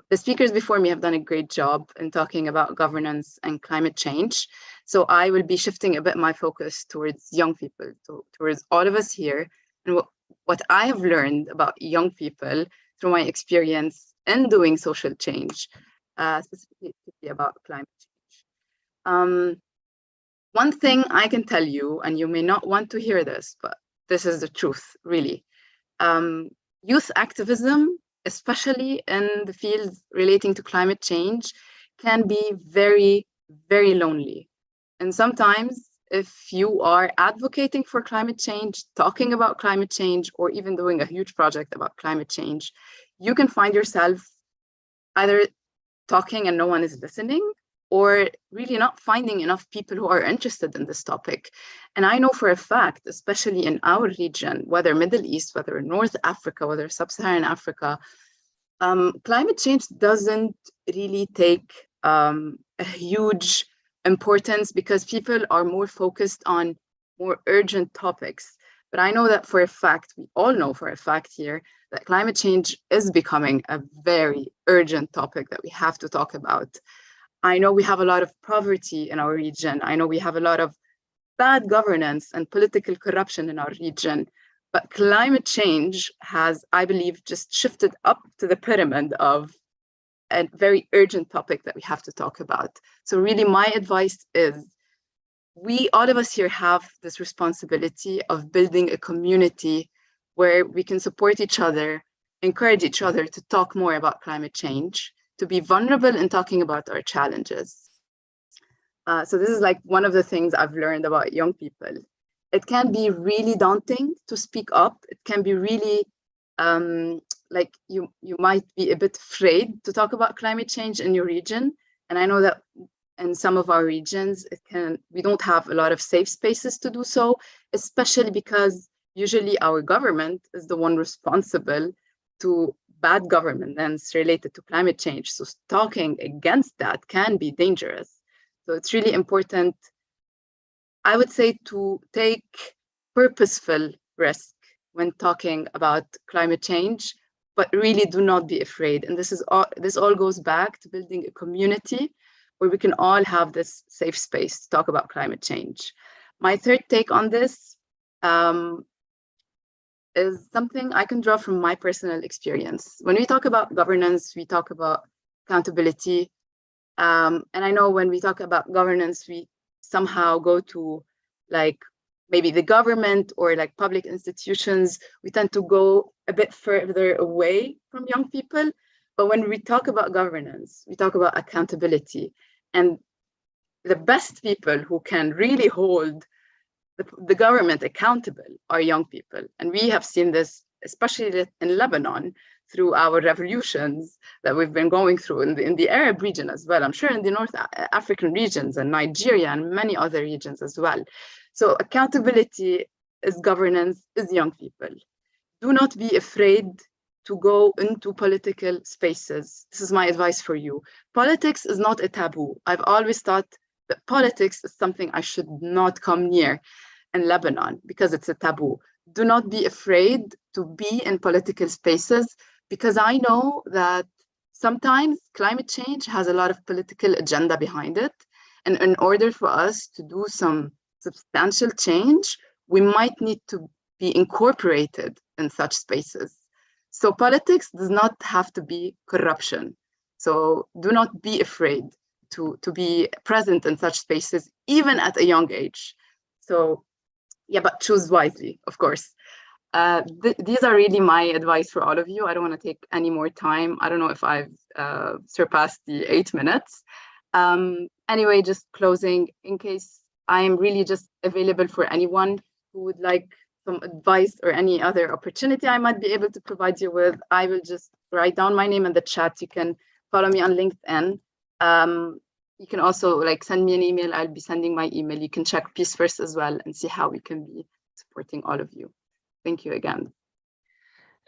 Speaker 18: The speakers before me have done a great job in talking about governance and climate change. So I will be shifting a bit my focus towards young people, towards all of us here, and what I have learned about young people through my experience in doing social change, specifically about climate change. One thing I can tell you, and you may not want to hear this, but this is the truth, really. Youth activism, especially in the fields relating to climate change, can be very, very lonely. And sometimes if you are advocating for climate change, talking about climate change, or even doing a huge project about climate change, you can find yourself either talking and no one is listening, or really not finding enough people who are interested in this topic. And I know for a fact, especially in our region, whether Middle East, whether North Africa, whether Sub-Saharan Africa, climate change doesn't really take a huge importance because people are more focused on more urgent topics. But I know that for a fact, we all know for a fact here, that climate change is becoming a very urgent topic that we have to talk about. I know we have a lot of poverty in our region. I know we have a lot of bad governance and political corruption in our region. But climate change has, I believe, just shifted up to the pyramid of a very urgent topic that we have to talk about. So really my advice is, all of us here have this responsibility of building a community where we can support each other, encourage each other to talk more about climate change, to be vulnerable in talking about our challenges. So this is like one of the things I've learned about young people. It can be really daunting to speak up. It can be really like you might be a bit afraid to talk about climate change in your region. And I know that in some of our regions, we don't have a lot of safe spaces to do so, especially because usually our government is the one responsible to bad governance related to climate change. So talking against that can be dangerous. So it's really important, I would say, to take purposeful risk when talking about climate change, but really do not be afraid. And this all goes back to building a community where we can all have this safe space to talk about climate change. My third take on this is something I can draw from my personal experience. When we talk about governance, we talk about accountability. And I know when we talk about governance, we somehow go to like maybe the government or like public institutions. We tend to go a bit further away from young people. But when we talk about governance, we talk about accountability. And the best people who can really hold the government accountable are young people. And we have seen this, especially in Lebanon, through our revolutions that we've been going through in the Arab region as well. I'm sure in the North African regions and Nigeria and many other regions as well. So accountability is governance, is young people. Do not be afraid to go into political spaces. This is my advice for you. Politics is not a taboo. I've always thought that politics is something I should not come near in Lebanon because it's a taboo. Do not be afraid to be in political spaces, because I know that sometimes climate change has a lot of political agenda behind it. And in order for us to do some substantial change, we might need to be incorporated in such spaces. So politics does not have to be corruption. So do not be afraid to be present in such spaces, even at a young age. So yeah, but choose wisely, of course. These are really my advice for all of you. I don't want to take any more time. I don't know if I've surpassed the 8 minutes. Anyway, just closing, in case I am really just available for anyone who would like some advice or any other opportunity I might be able to provide you with, I will just write down my name in the chat. You can follow me on LinkedIn. You can also like send me an email. I'll be sending my email. You can check Peace First as well and see how we can be supporting all of you. Thank you again.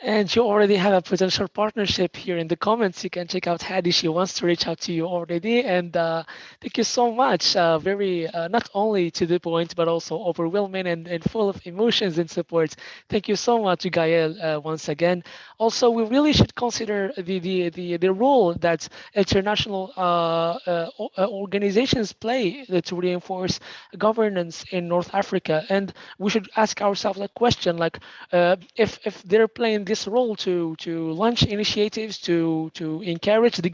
Speaker 12: And you already have a potential partnership here in the comments. You can check out Hadi. She wants to reach out to you already. And thank you so much. Very not only to the point, but also overwhelming and full of emotions and support. Thank you so much, Gael, once again. Also, we really should consider the role that international organizations play to reinforce governance in North Africa. And we should ask ourselves a question like, if they're playing this role to launch initiatives to encourage the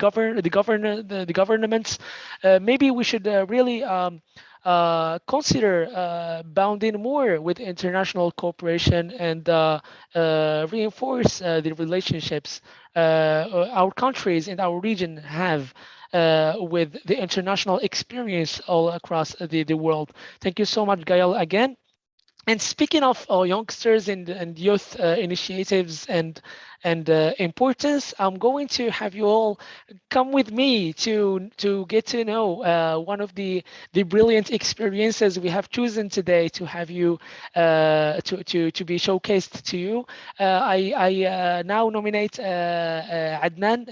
Speaker 12: governments, maybe we should really consider bounding more with international cooperation and reinforce the relationships our countries and our region have with the international experience all across the world. Thank you so much, Gael, again. And speaking of youngsters and youth initiatives and importance, I'm going to have you all come with me to get to know one of the brilliant experiences we have chosen today to have you to be showcased to you. I now nominate Adnan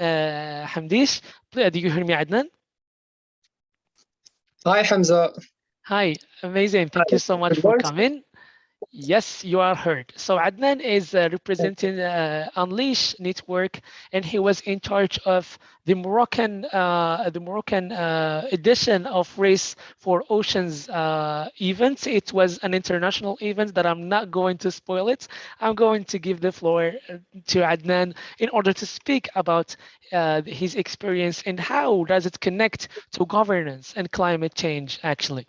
Speaker 12: Hamdish. Do you hear me, Adnan?
Speaker 19: Hi, Hamza.
Speaker 12: Hi, amazing. Thank you so much for coming. Yes, you are heard. So Adnan is representing Unleash Network, and he was in charge of the Moroccan edition of Race for Oceans event. It was an international event that I'm not going to spoil it. I'm going to give the floor to Adnan in order to speak about his experience and how does it connect to governance and climate change, actually.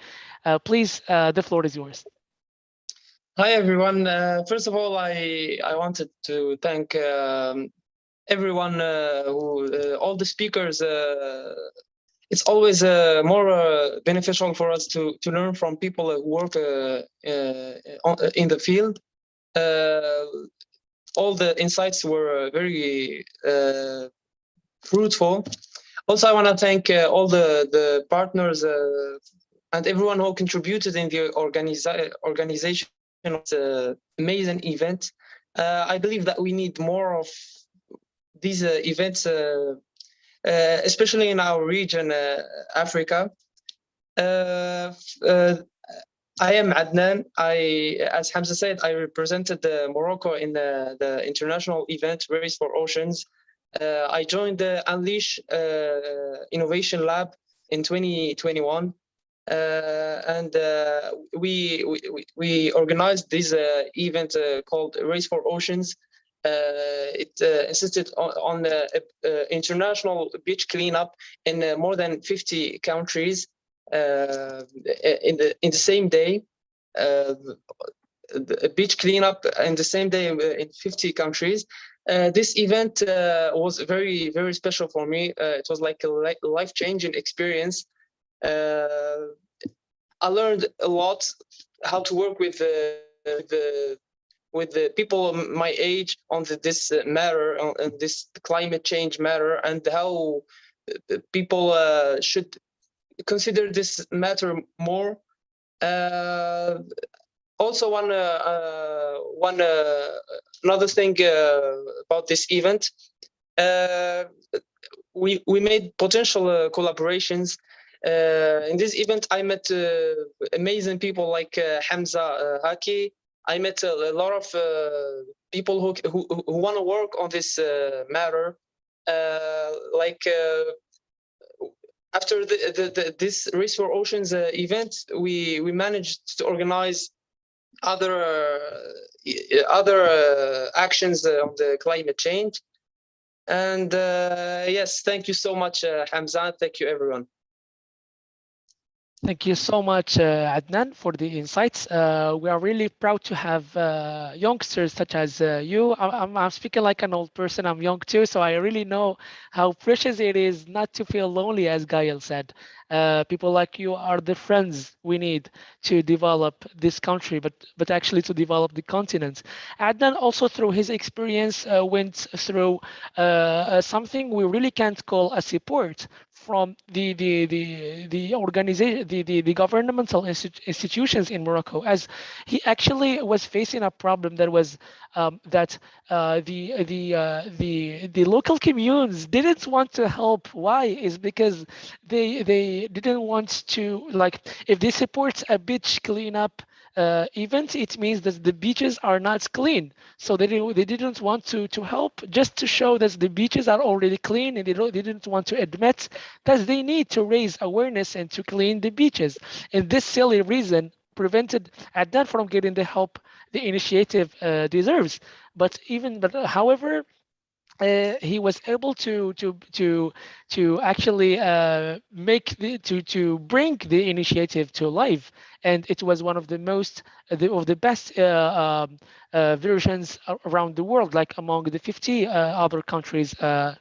Speaker 12: Please, the floor is yours.
Speaker 19: Hi, everyone. First of all, I wanted to thank everyone, all the speakers. It's always more beneficial for us to learn from people who work in the field. All the insights were very fruitful. Also, I want to thank all the partners and everyone who contributed in the organization. It's an amazing event. I believe that we need more of these events, especially in our region, Africa. I am Adnan. As Hamza said, I represented Morocco in the international event Race for Oceans. I joined the Unleash Innovation Lab in 2021. And we organized this event called Race for Oceans. It insisted on international beach cleanup in more than 50 countries in the same day. The beach cleanup in the same day in 50 countries. This event was very, very special for me. It was like a life-changing experience. I learned a lot how to work with the people my age on this matter, on this climate change matter, and how people should consider this matter more. Also, another thing about this event, we made potential collaborations. In this event, I met amazing people like Hamza Haki. I met a lot of people who want to work on this matter. After this Race for Oceans event, we managed to organize other actions on the climate change. And yes, thank you so much, Hamza. Thank you, everyone.
Speaker 12: Thank you so much, Adnan, for the insights. We are really proud to have youngsters such as you. I'm speaking like an old person. I'm young too, so I really know how precious it is not to feel lonely, as Gael said. People like you are the friends we need to develop this country, but actually to develop the continent. Adnan also, through his experience, went through something we really can't call a support from the organization, the governmental institutions in Morocco, as he actually was facing a problem that was that the local communes didn't want to help. Why? Is because they didn't want to, like, if they support a beach cleanup event, it means that the beaches are not clean. So they didn't want to help, just to show that the beaches are already clean, and they didn't want to admit that they need to raise awareness and to clean the beaches. And this silly reason prevented Adnan from getting the help the initiative deserves. But however, he was able to actually to bring the initiative to life, and it was one of the most of the best versions around the world, like among the 50 other countries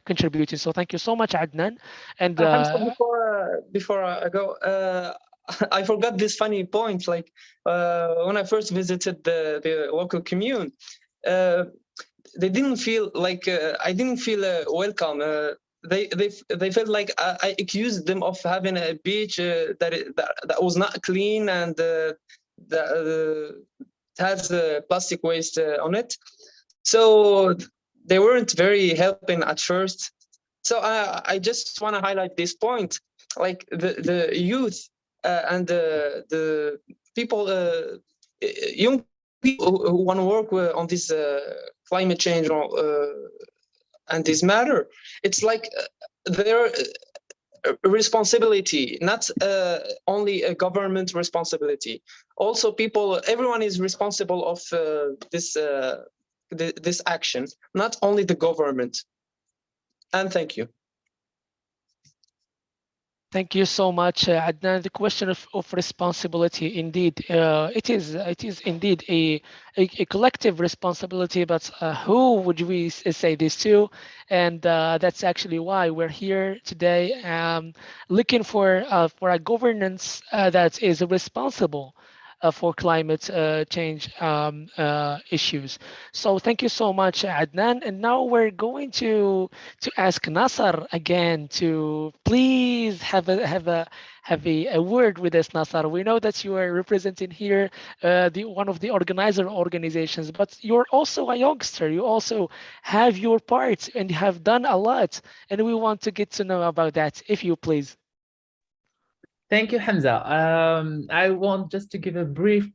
Speaker 12: contributing. So thank you so much, Adnan. And
Speaker 19: before I go, I forgot this funny point. Like when I first visited the local commune, they didn't feel like I didn't feel welcome. They felt like I accused them of having a beach that was not clean and that has plastic waste on it. So they weren't very helping at first. So I just want to highlight this point, like the youth and the people, young people who want to work on this climate change and this matter. It's like their responsibility, not only a government responsibility. Also, everyone is responsible of this action, not only the government. And thank you.
Speaker 12: Thank you so much, Adnan. The question of responsibility, indeed, it is indeed a collective responsibility. But who would we say this to? And that's actually why we're here today, looking for a governance that is responsible for climate change issues. So thank you so much, Adnan. And now we're going to ask Nasser again to please have a word with us, Nasser. We know that you are representing here one of the organizer organizations, but you're also a youngster. You also have your part and have done a lot, and we want to get to know about that, if you please.
Speaker 13: Thank you, Hamza. I want just to give a brief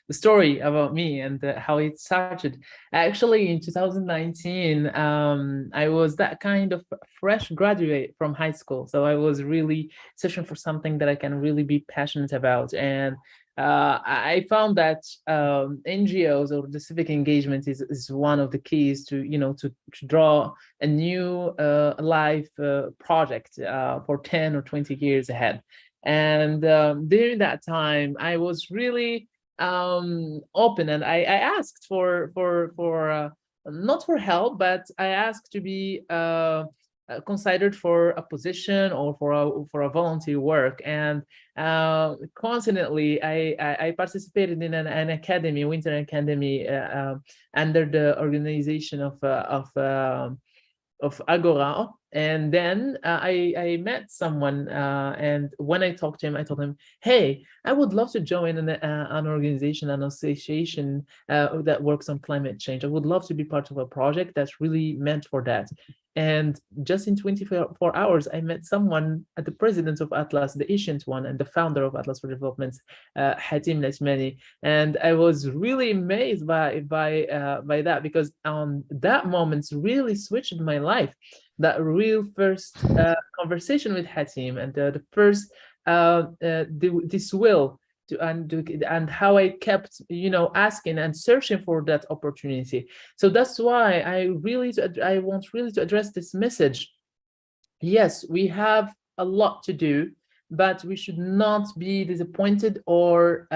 Speaker 13: story about me and how it started. Actually, in 2019, I was that kind of fresh graduate from high school. So I was really searching for something that I can really be passionate about. And I found that NGOs or the civic engagement is one of the keys to, to draw a new life project for 10 or 20 years ahead. And during that time, I was really open, and I asked for not for help, but I asked to be considered for a position or for a volunteer work. And coincidentally, I participated in an academy, winter academy, under the organization of Agora. And then I met someone, and when I talked to him, I told him, hey, I would love to join an organization, an association that works on climate change. I would love to be part of a project that's really meant for that. And just in 24 hours, I met someone at the president of Atlas, the ancient one, and the founder of Atlas for Development, Hatim Nesmani. And I was really amazed by that, because that moment really switched my life. That real first conversation with Hatim, and the first this will to and how I kept asking and searching for that opportunity. So that's why I want really to address this message. Yes, we have a lot to do, but we should not be disappointed or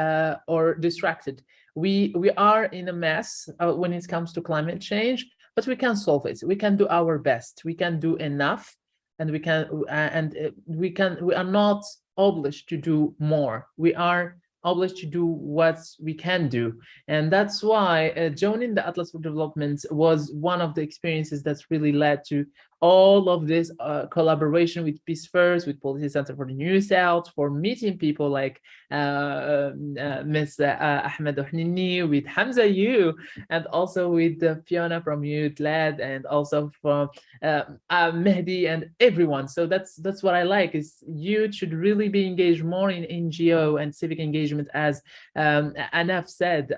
Speaker 13: distracted. We are in a mess when it comes to climate change, but we can solve it. We can do our best. We can do enough, and we are not obliged to do more. We are obliged to do what we can do. And that's why joining the Atlas for Development was one of the experiences that's really led to all of this collaboration with Peace First, with Policy Center for the New South, for meeting people like Ms. Ahmed Ohnini, with Hamza Yu, and also with Fiona from YouLead, and also from Mehdi and everyone. So that's what I like, is youth should really be engaged more in NGO and civic engagement, as Anaf said,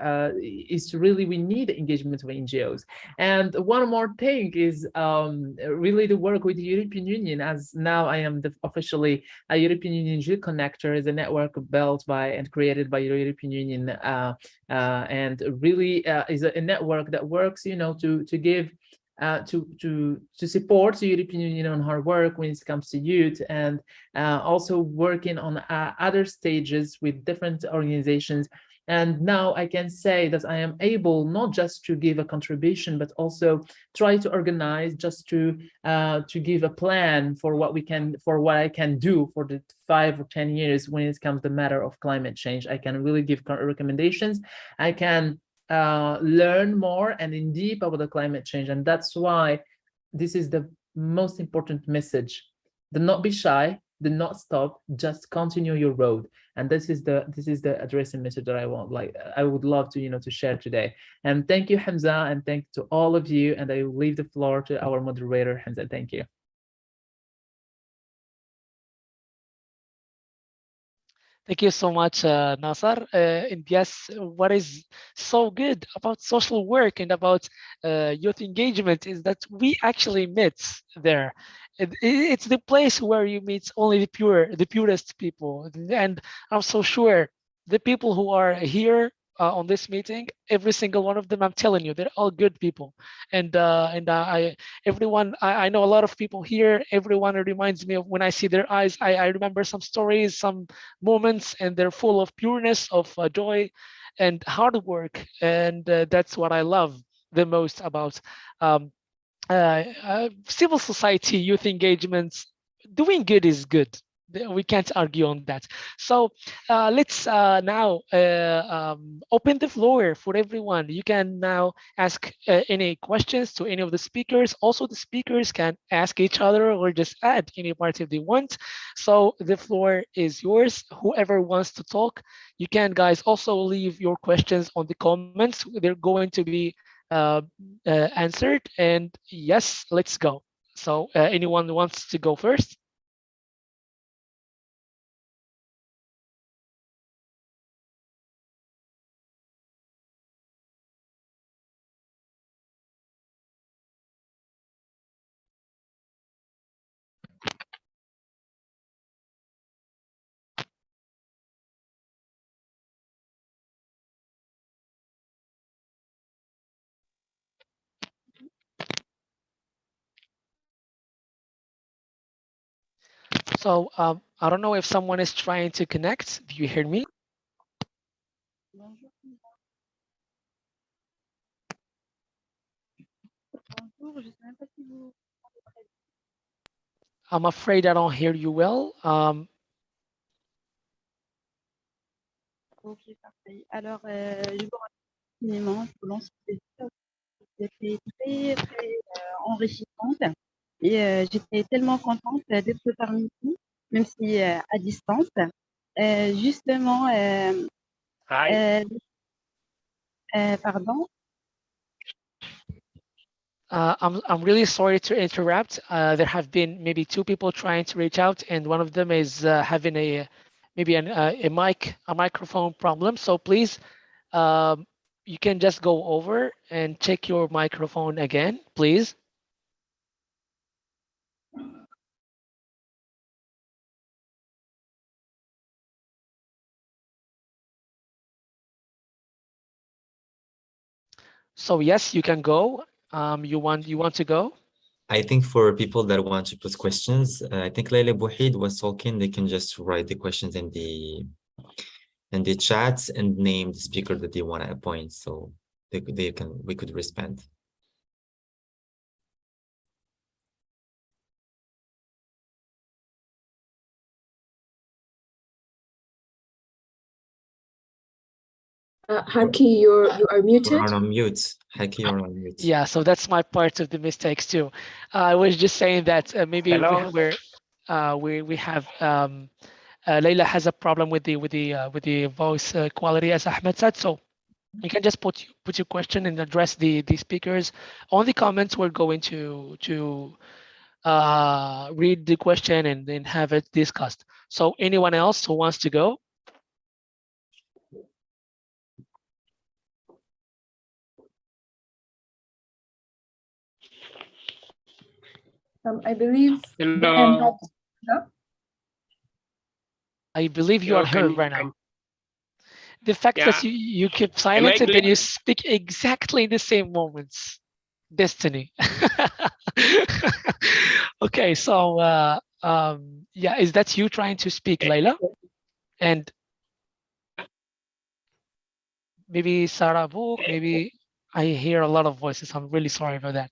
Speaker 13: is really, we need engagement of NGOs. And one more thing is really to work with the European Union, as now I am officially a European Union Youth Connector, is a network built by and created by the European Union, and really is a network that works, to give to support the European Union on her work when it comes to youth, and also working on other stages with different organizations. And now I can say that I am able not just to give a contribution, but also try to organize, just to give a plan for what I can do for the 5 or 10 years when it comes to the matter of climate change. I can really give recommendations. I can learn more and in deep about the climate change. And that's why this is the most important message. Do not be shy, do not stop, just continue your road. And this is the addressing message that I would love to to share today. And thank you, Hamza, and thank you to all of you. And I will leave the floor to our moderator, Hamza. Thank you.
Speaker 12: Thank you so much, Nasser. And yes, what is so good about social work and about youth engagement is that we actually meet there. It's the place where you meet only the purest people. And I'm so sure the people who are here on this meeting, every single one of them, I'm telling you, they're all good people. And everyone, I know a lot of people here. Everyone reminds me of, when I see their eyes, I remember some stories, some moments, and they're full of pureness, of joy and hard work. And that's what I love the most about civil society, youth engagements. Doing good is good. We can't argue on that. So let's now open the floor for everyone. You can now ask any questions to any of the speakers. Also, the speakers can ask each other or just add any part if they want. So the floor is yours. Whoever wants to talk, you can, guys, also leave your questions on the comments. They're going to be answered. And yes, let's go. So anyone wants to go first? So I don't know if someone is trying to connect. Do you hear me? I'm afraid I don't hear you well.
Speaker 20: Ok, parfait. Alors, je vous remercie infiniment pour l'ensemble des c'était très, très enrichissante. Et j'étais tellement contente d'être parmi vous, même si à distance. Justement, pardon.
Speaker 12: I'm really sorry to interrupt. There have been maybe two people trying to reach out, and one of them is having maybe a microphone problem. So please, you can just go over and check your microphone again, please. So yes, you can go. You want to go?
Speaker 16: I think for people that want to put questions, I think Leila Bouhid was talking. They can just write the questions in the chat and name the speaker that they want to appoint. So we could respond.
Speaker 21: Haki, you are muted.
Speaker 16: You're on mute. Haki, you're on mute.
Speaker 12: Yeah, so that's my part of the mistakes too. I was just saying that maybe we have Leila has a problem with the voice quality, as Ahmed said. So you can just put your question and address the speakers. On the comments, we're going to read the question and then have it discussed. So anyone else who wants to go?
Speaker 21: I believe.
Speaker 12: Hello. I believe you are heard right now. The fact that you keep silent and then you speak exactly in the same moments. Destiny. Okay, so yeah, is that you trying to speak, Leila? And maybe Sarah Book, maybe I hear a lot of voices. I'm really sorry for that.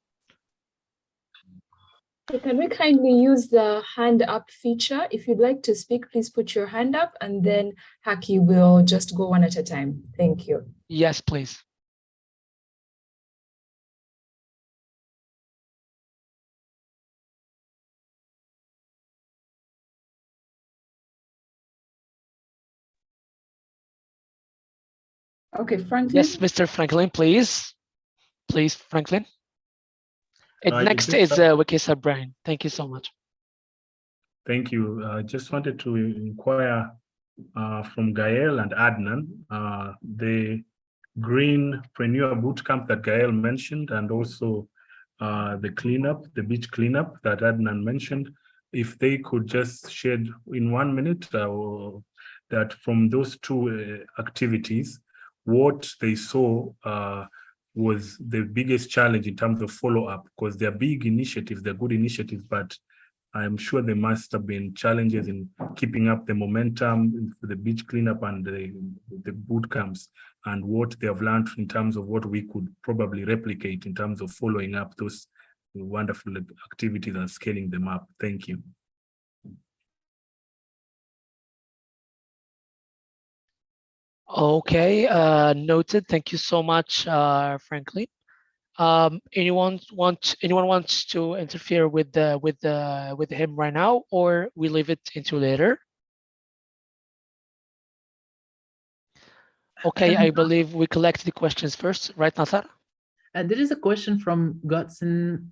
Speaker 21: So can we kindly use the hand up feature? If you'd like to speak, please put your hand up and then Haki will just go one at a time. Thank you.
Speaker 12: Yes, please.
Speaker 21: Okay, Franklin.
Speaker 12: Yes, Mr. Franklin, please. Please, Franklin. And next is Wakisa Brian. Thank you so much.
Speaker 14: Thank you. I just wanted to inquire from Gael and Adnan, the Greenpreneur Bootcamp that Gael mentioned, and also the cleanup, the beach cleanup that Adnan mentioned, if they could just shed in 1 minute that from those two activities, what they saw was the biggest challenge in terms of follow-up, because they're big initiatives, they're good initiatives, but I'm sure there must have been challenges in keeping up the momentum for the beach cleanup and the boot camps, and what they have learned in terms of what we could probably replicate in terms of following up those wonderful activities and scaling them up. Thank you.
Speaker 12: Okay, noted. Thank you so much, Franklin. Anyone wants to interfere with him right now, or we leave it into later? Okay, I believe we collect the questions first, right, Nasar?
Speaker 13: There is a question from Godson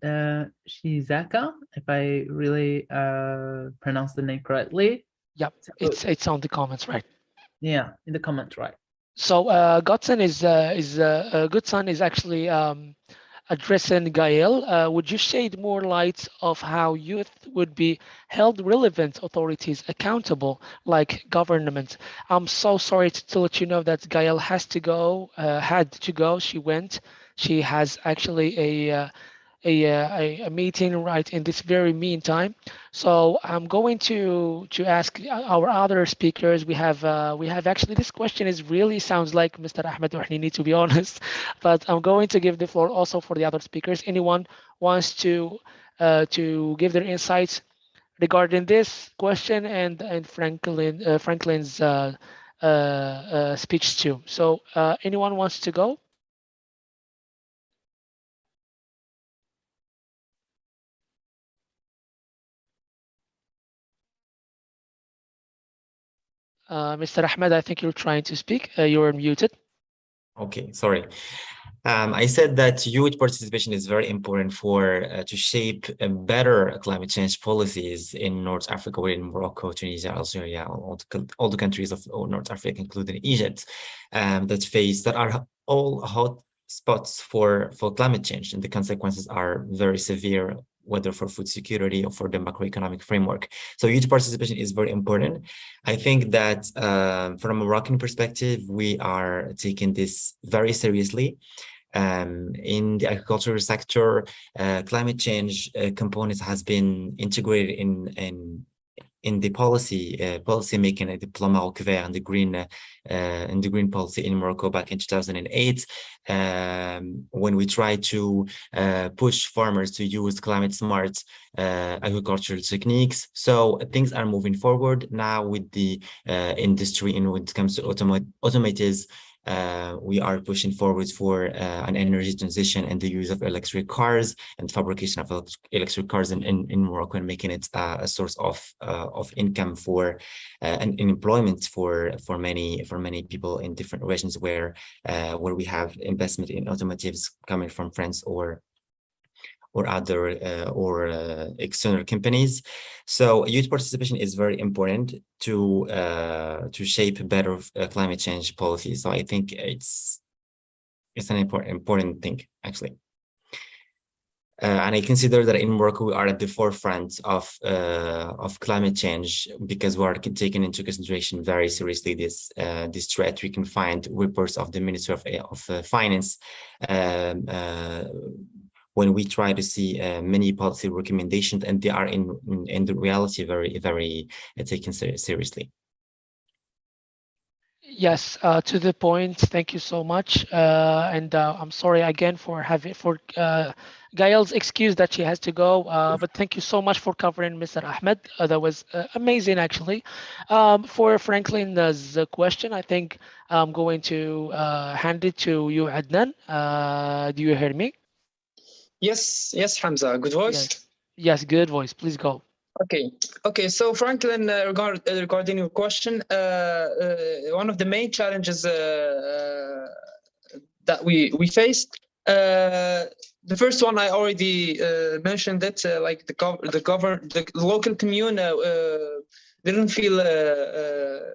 Speaker 13: Shizaka, if I really pronounce the name correctly.
Speaker 12: Yep, so, it's on the comments, right?
Speaker 13: Yeah, in the comments, right.
Speaker 12: So Godson is Goodson is actually addressing Gael. Would you shed more light of how youth would be held relevant authorities accountable, like government? I'm so sorry to let you know that Gael has to go, had to go. She went. She has actually a meeting right in this very meantime. So I'm going to ask our other speakers. We have actually, this question is really sounds like Mr. Ahmed Ouhnini, to be honest, but I'm going to give the floor also for the other speakers. Anyone wants to give their insights regarding this question and Franklin's speech too. So anyone wants to go? Mr. Ahmed, I think you're trying to speak. You're muted.
Speaker 16: Okay, sorry. I said that youth participation is very important for to shape better climate change policies in North Africa, or in Morocco, Tunisia, Algeria, all the countries of North Africa, including Egypt, that are all hot spots for climate change, and the consequences are very severe, whether for food security or for the macroeconomic framework. So youth participation is very important. I think that from a Moroccan perspective, we are taking this very seriously. In the agricultural sector, climate change components has been integrated in the policy making at the Plan Maroc Vert and the green policy in Morocco back in 2008, when we tried to push farmers to use climate smart agricultural techniques. So things are moving forward now with the industry, and when it comes to automotives. We are pushing forward for an energy transition and the use of electric cars and fabrication of electric cars in Morocco, and making it a source of income for and employment for many people in different regions where we have investment in automotives coming from France or other external companies. So youth participation is very important to shape better climate change policies. So I think it's an important thing, actually. And I consider that in Morocco we are at the forefront of climate change, because we are taking into consideration very seriously this threat. We can find reports of the Ministry of Finance when we try to see many policy recommendations, and they are in the reality very taken seriously.
Speaker 12: Yes, to the point. Thank you so much. And I'm sorry again for Gael's excuse that she has to go. But thank you so much for covering Mr. Ahmed. That was amazing, actually. For Franklin's question, I think I'm going to hand it to you, Adnan. Do you hear me?
Speaker 19: Yes, Hamza. Good voice?
Speaker 12: Yes, good voice. Please go.
Speaker 19: Okay. So Franklin, regarding your question, one of the main challenges that we faced, the first one I already mentioned it, like the local commune didn't feel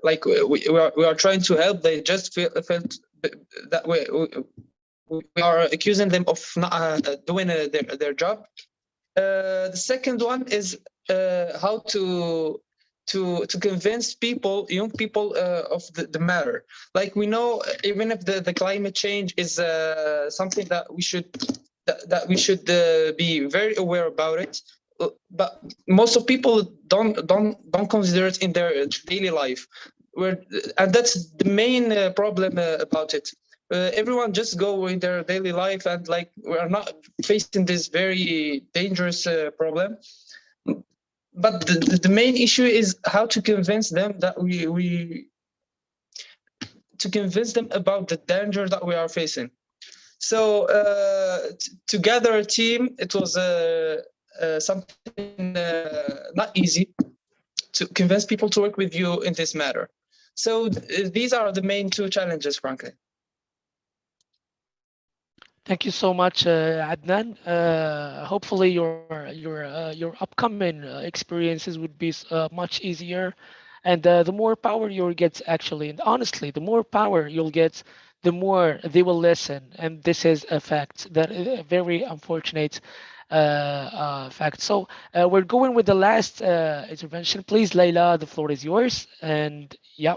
Speaker 19: like we are trying to help. They just felt that we are accusing them of not doing their job. The second one is how to convince young people of the matter. Like, we know, even if the climate change is something that we should be very aware about it, but most of people don't consider it in their daily life. And that's the main problem about it. Everyone just go in their daily life, and like, we are not facing this very dangerous problem. But the main issue is how to convince them that to convince them about the danger that we are facing. So to gather a team, it was something not easy to convince people to work with you in this matter. So these are the main two challenges, frankly.
Speaker 12: Thank you so much, Adnan. Hopefully your upcoming experiences would be much easier, and the more power you'll get, actually, and honestly, the more power you'll get, the more they will listen, and this is a fact, that a very unfortunate fact. So we're going with the last intervention. Please, Layla, the floor is yours, and yeah.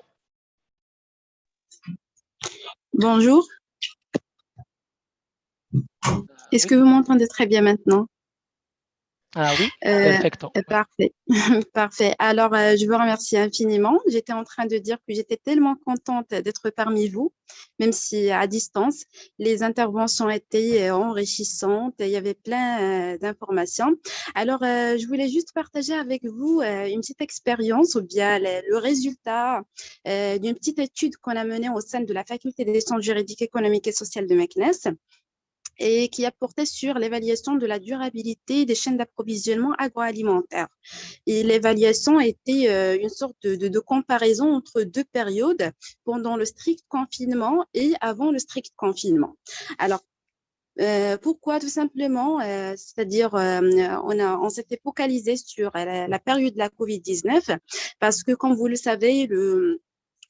Speaker 2: Bonjour.
Speaker 20: Est-ce que vous m'entendez très bien maintenant?
Speaker 12: Ah oui,
Speaker 20: Euh,
Speaker 12: perfecto.
Speaker 20: Parfait, parfait. Alors, je vous remercie infiniment. J'étais en train de dire que j'étais tellement contente d'être parmi vous, même si à distance. Les interventions étaient enrichissantes et il y avait plein d'informations. Alors, je voulais juste partager avec vous une petite expérience ou bien le résultat d'une petite étude qu'on a menée au sein de la faculté des sciences juridiques, économiques et sociales de Meknès, et qui a porté sur l'évaluation de la durabilité des chaînes d'approvisionnement agroalimentaire. Et l'évaluation était une sorte de comparaison entre deux périodes, pendant le strict confinement et avant le strict confinement. Alors, pourquoi? Tout simplement, c'est-à-dire on s'était focalisé sur la période de la COVID-19 parce que, comme vous le savez,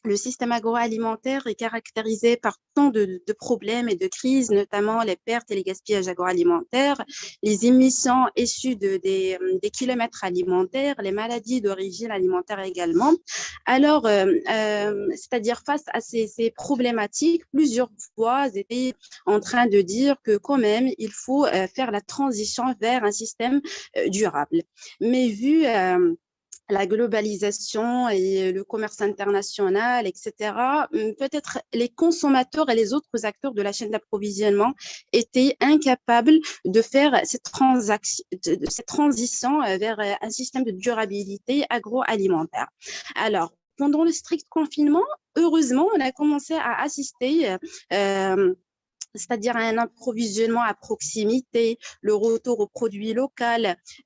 Speaker 20: le système agroalimentaire est caractérisé par tant de problèmes et de crises, notamment les pertes et les gaspillages agroalimentaires, les émissions issues des kilomètres alimentaires, les maladies d'origine alimentaire également. Alors, c'est-à-dire face à ces problématiques, plusieurs voix étaient en train de dire que quand même, il faut faire la transition vers un système durable. Mais vu la globalisation et le commerce international, etc., peut-être les consommateurs et les autres acteurs de la chaîne d'approvisionnement étaient incapables de faire cette transition vers un système de durabilité agroalimentaire. Alors, pendant le strict confinement, heureusement, on a commencé à assister c'est-à-dire un approvisionnement à proximité, le retour aux produits locaux.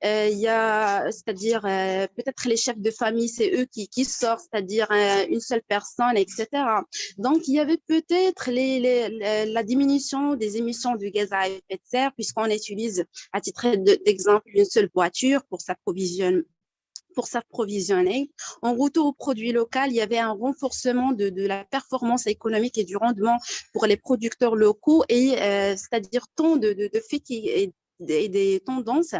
Speaker 20: Il y a, c'est-à-dire peut-être les chefs de famille, c'est eux qui sortent, c'est-à-dire une seule personne, etc. Donc, il y avait peut-être la diminution des émissions de gaz à effet de serre, puisqu'on utilise, à titre d'exemple, une seule voiture pour s'approvisionner. En retour aux produits locaux, il y avait un renforcement de la performance économique et du rendement pour les producteurs locaux, et c'est-à-dire tant de faits et des tendances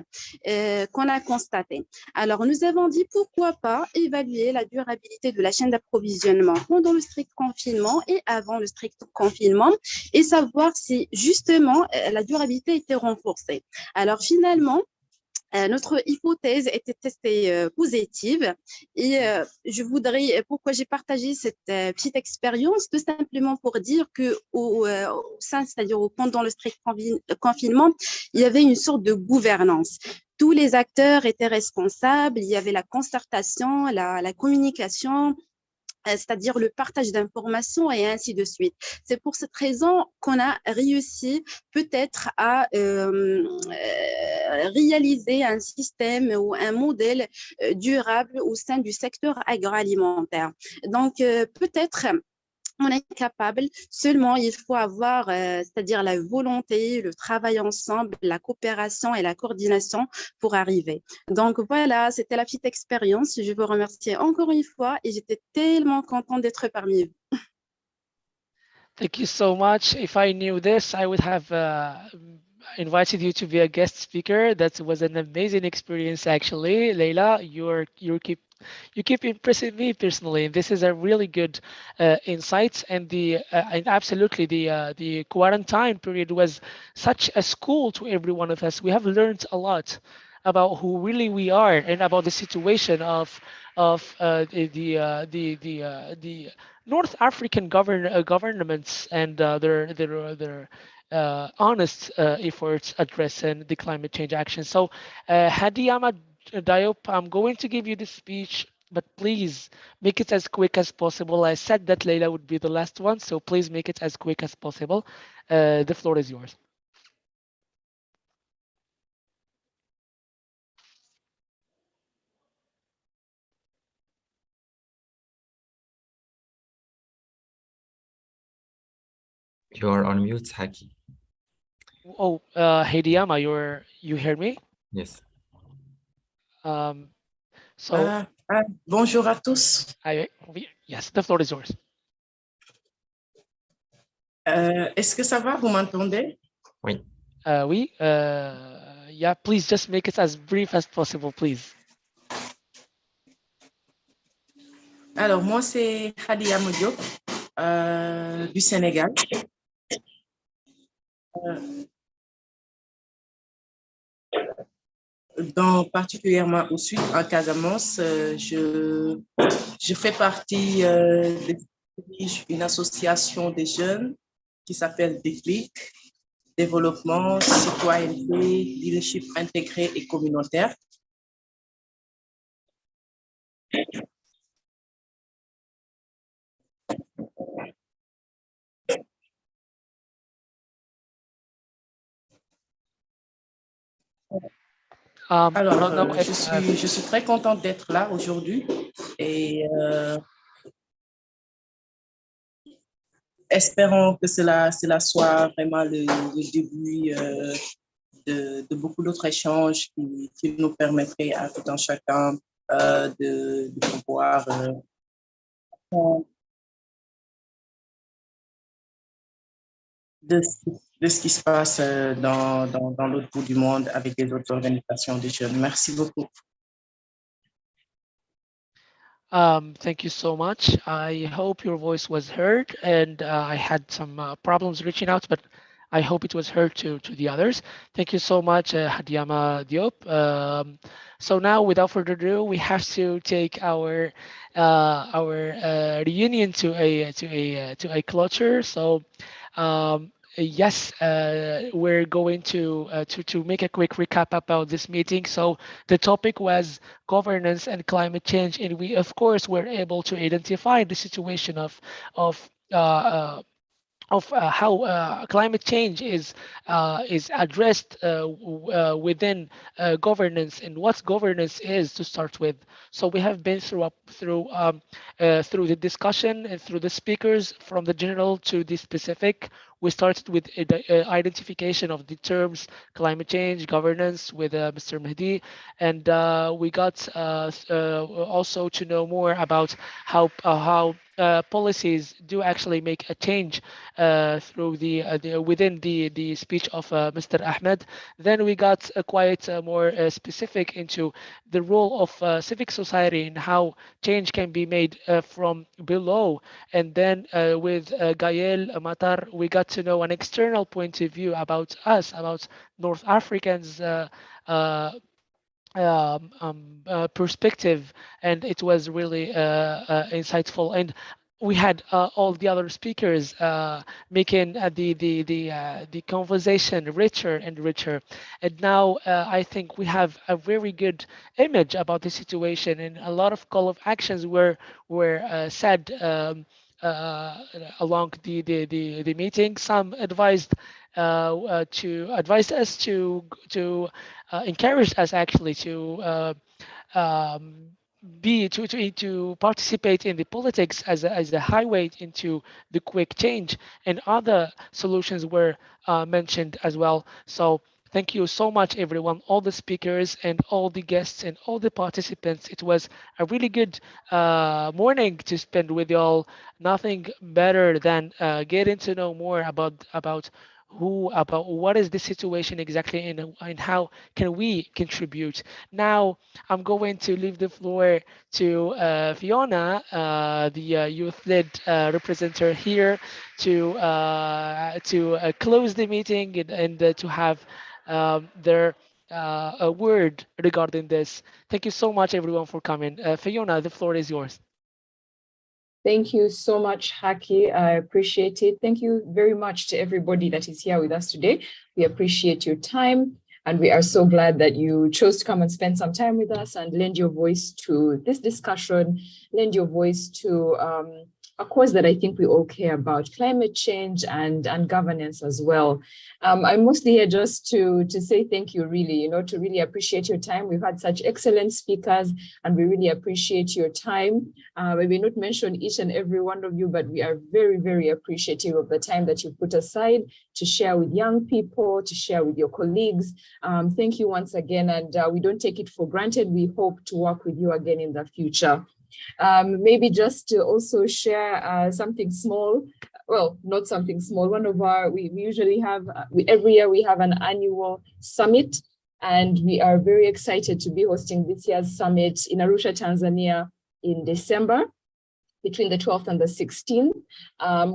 Speaker 20: qu'on a constatées. Alors, nous avons dit pourquoi pas évaluer la durabilité de la chaîne d'approvisionnement pendant le strict confinement et avant le strict confinement, et savoir si justement la durabilité était renforcée. Alors, finalement, notre hypothèse était testée positive, et je voudrais, pourquoi j'ai partagé cette petite expérience, tout simplement pour dire que au sein, c'est-à-dire pendant le strict confinement, il y avait une sorte de gouvernance. Tous les acteurs étaient responsables, il y avait la concertation, la communication, c'est-à-dire le partage d'informations et ainsi de suite. C'est pour cette raison qu'on a réussi peut-être à réaliser un système ou un modèle durable au sein du secteur agroalimentaire. Donc, peut-être on est capable, seulement il faut avoir, c'est-à-dire la volonté, le travail ensemble, la coopération et la coordination pour arriver. Donc voilà, c'était la petite expérience. Je vous remercie encore une fois et j'étais tellement contente d'être parmi vous.
Speaker 12: Thank you so much. If I knew this, I would have invited you to be a guest speaker. That was an amazing experience, actually. Leila, you keep impressing me personally. This is a really good insight, and and absolutely the quarantine period was such a school to every one of us. We have learned a lot about who really we are and about the situation of the North African governments and their honest efforts addressing the climate change action. So, Hadiyama Diop, I'm going to give you the speech, but please make it as quick as possible. I said that Leila would be the last one, so please make it as quick as possible. The floor is yours.
Speaker 16: You are on mute, Haki.
Speaker 12: Oh, Hadiyama, you hear me?
Speaker 16: Yes.
Speaker 2: Bonjour à tous.
Speaker 12: Yes, the floor is yours.
Speaker 2: Est-ce que ça va? Vous m'entendez?
Speaker 16: Oui.
Speaker 12: Oui. Yeah, please just make it as brief as possible, please.
Speaker 2: Alors, moi, c'est Hadia Diop du Sénégal. particulièrement au sud, en Casamance. Je fais partie d'une association des jeunes qui s'appelle Déclic, Développement, Citoyenneté, Leadership intégré et communautaire. Alors, je suis très contente d'être là aujourd'hui et espérons que cela soit vraiment le début de beaucoup d'autres échanges qui nous permettraient à tout un chacun de pouvoir de ce qui se passe dans l'autre bout du monde avec les autres organisations de jeunes. Merci beaucoup.
Speaker 12: Thank you so much. I hope your voice was heard, and I had some problems reaching out, but I hope it was heard to the others. Thank you so much, Hadiama Diop. So now, without further ado, we have to take our reunion to a closure. So. Yes, we're going to make a quick recap about this meeting. So the topic was governance and climate change, and we of course were able to identify the situation of how climate change is addressed within governance and what governance is to start with. So we have been through the discussion and through the speakers from the general to the specific. We started with the identification of the terms climate change, governance with Mr. Mehdi, and we got also to know more about how policies do actually make a change through within the speech of Mr. Ahmed. Then we got quite more specific into the role of civic society and how change can be made from below. And then with Gael Matar, we got to know an external point of view about us, about North Africans. Perspective, and it was really insightful. And we had all the other speakers making the conversation richer and richer. And now I think we have a very good image about the situation, and a lot of call of actions were said along the meeting. Some advised us to encourage us actually to to participate in the politics as a highway into the quick change, and other solutions were mentioned as well. So thank you so much, everyone, all the speakers and all the guests and all the participants. It was a really good morning to spend with y'all. Nothing better than getting to know more about what is the situation exactly, and how can we contribute. Now I'm going to leave the floor to Fiona, the YouthLead representative here, to close the meeting and to have their a word regarding this. Thank you so much, everyone, for coming. Fiona, the floor is yours.
Speaker 21: Thank you so much, Haki. I appreciate it. Thank you very much to everybody that is here with us today. We appreciate your time, and we are so glad that you chose to come and spend some time with us and lend your voice to this discussion, lend your voice to a cause that I think we all care about, climate change and governance as well. I'm mostly here just to say thank you, really, to really appreciate your time. We've had such excellent speakers, and we really appreciate your time. We may not mention each and every one of you, but we are very, very appreciative of the time that you put aside to share with young people, to share with your colleagues. Thank you once again, and we don't take it for granted. We hope to work with you again in the future. Maybe just to also share something small, well, not something small. One of we usually have, every year we have an annual summit, and we are very excited to be hosting this year's summit in Arusha, Tanzania in December. between the 12th and the 16th.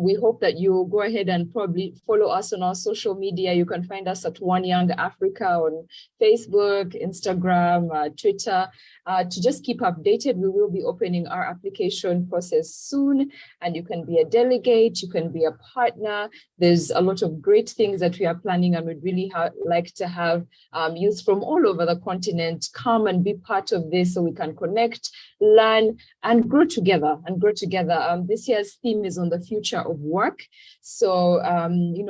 Speaker 21: We hope that you'll go ahead and probably follow us on our social media. You can find us at One Young Africa on Facebook, Instagram, Twitter. To just keep updated, we will be opening our application process soon, and you can be a delegate, you can be a partner. There's a lot of great things that we are planning, and we'd really like to have youth from all over the continent come and be part of this so we can connect, learn, and grow together. This year's theme is on the future of work. So,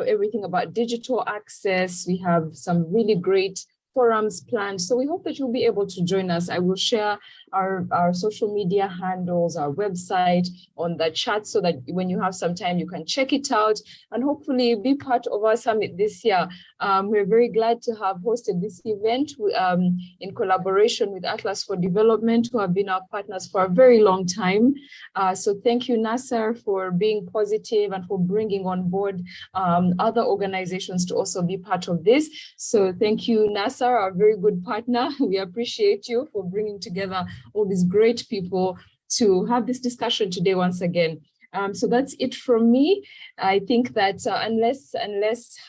Speaker 21: everything about digital access. We have some really great forums planned. So we hope that you'll be able to join us. I will share our social media handles, our website on the chat so that when you have some time, you can check it out and hopefully be part of our summit this year. We're very glad to have hosted this event in collaboration with Atlas for Development, who have been our partners for a very long time. So thank you, Nasser, for being positive and for bringing on board other organizations to also be part of this. So thank you, Nasser, our very good partner. We appreciate you for bringing together all these great people to have this discussion today once again. So that's it from me. I think that unless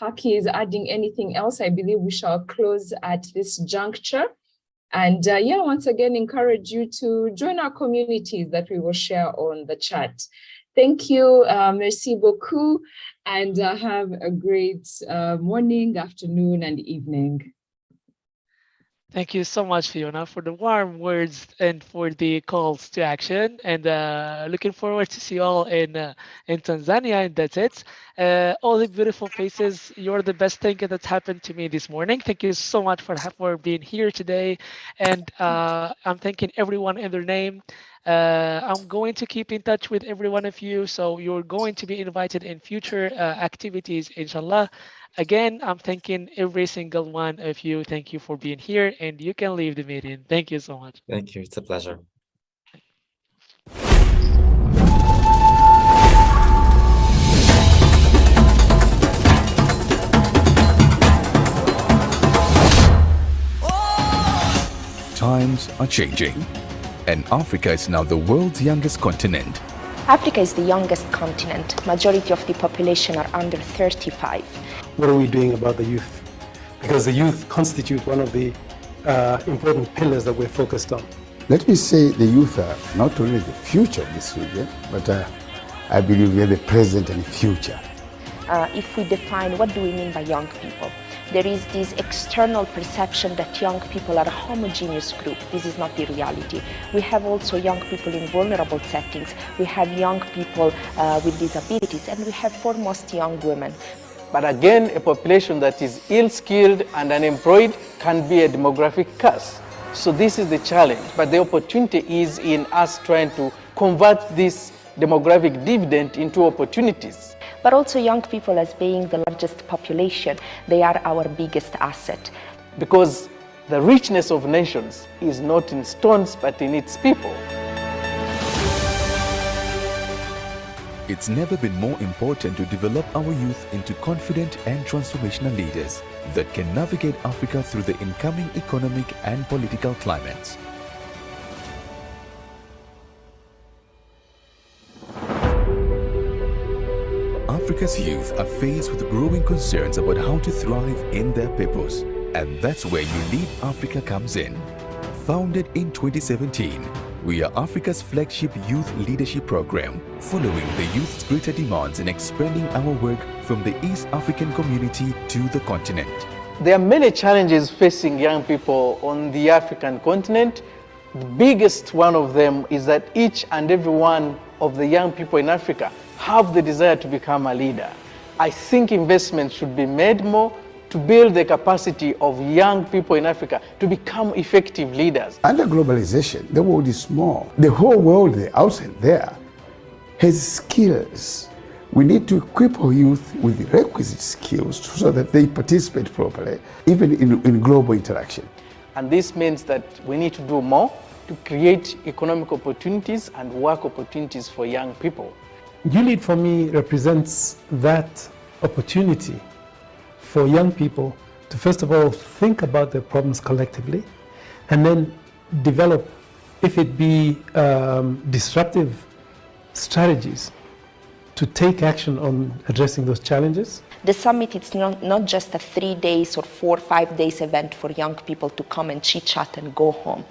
Speaker 21: Haki is adding anything else, I believe we shall close at this juncture. And once again, encourage you to join our communities that we will share on the chat. Thank you, merci beaucoup, and have a great morning, afternoon, and evening.
Speaker 12: Thank you so much, Fiona, for the warm words and for the calls to action. And looking forward to see you all in Tanzania. And that's it. All the beautiful faces. You're the best thing that's happened to me this morning. Thank you so much for being here today. And I'm thanking everyone in their name. I'm going to keep in touch with every one of you. So you're going to be invited in future activities, inshallah. Again, I'm thanking every single one of you. Thank you for being here, and you can leave the meeting. Thank you so much.
Speaker 16: Thank you. It's a pleasure.
Speaker 4: Times are changing, and Africa is now the world's youngest continent.
Speaker 11: Africa is the youngest continent. Majority of the population are under 35.
Speaker 22: What are we doing about the youth? Because the youth constitute one of the important pillars that we're focused on.
Speaker 23: Let me say the youth are not only the future of this region, but I believe we are the present and future.
Speaker 11: If we define what do we mean by young people, there is this external perception that young people are a homogeneous group. This is not the reality. We have also young people in vulnerable settings. We have young people with disabilities, and we have foremost young women.
Speaker 3: But again, a population that is ill-skilled and unemployed can be a demographic curse. So this is the challenge, but the opportunity is in us trying to convert this demographic dividend into opportunities.
Speaker 11: But also young people, as being the largest population, they are our biggest asset.
Speaker 3: Because the richness of nations is not in stones, but in its people.
Speaker 4: It's never been more important to develop our youth into confident and transformational leaders that can navigate Africa through the incoming economic and political climates. Africa's youth are faced with growing concerns about how to thrive in their purpose, and that's where YouLead Africa comes in. Founded in 2017, we are Africa's flagship youth leadership program, following the youth's greater demands and expanding our work from the East African community to the continent.
Speaker 3: There are many challenges facing young people on the African continent. The biggest one of them is that each and every one of the young people in Africa have the desire to become a leader. I think investments should be made more to build the capacity of young people in Africa to become effective leaders.
Speaker 23: Under globalization, the world is small. The whole world outside there has skills. We need to equip our youth with the requisite skills so that they participate properly, even in global interaction.
Speaker 3: And this means that we need to do more to create economic opportunities and work opportunities for young people.
Speaker 22: YouLead for me represents that opportunity for young people to first of all think about their problems collectively and then develop, if it be disruptive strategies to take action on addressing those challenges?
Speaker 11: The summit is not just a 3 days or 4 or 5 days event for young people to come and chit-chat and go home.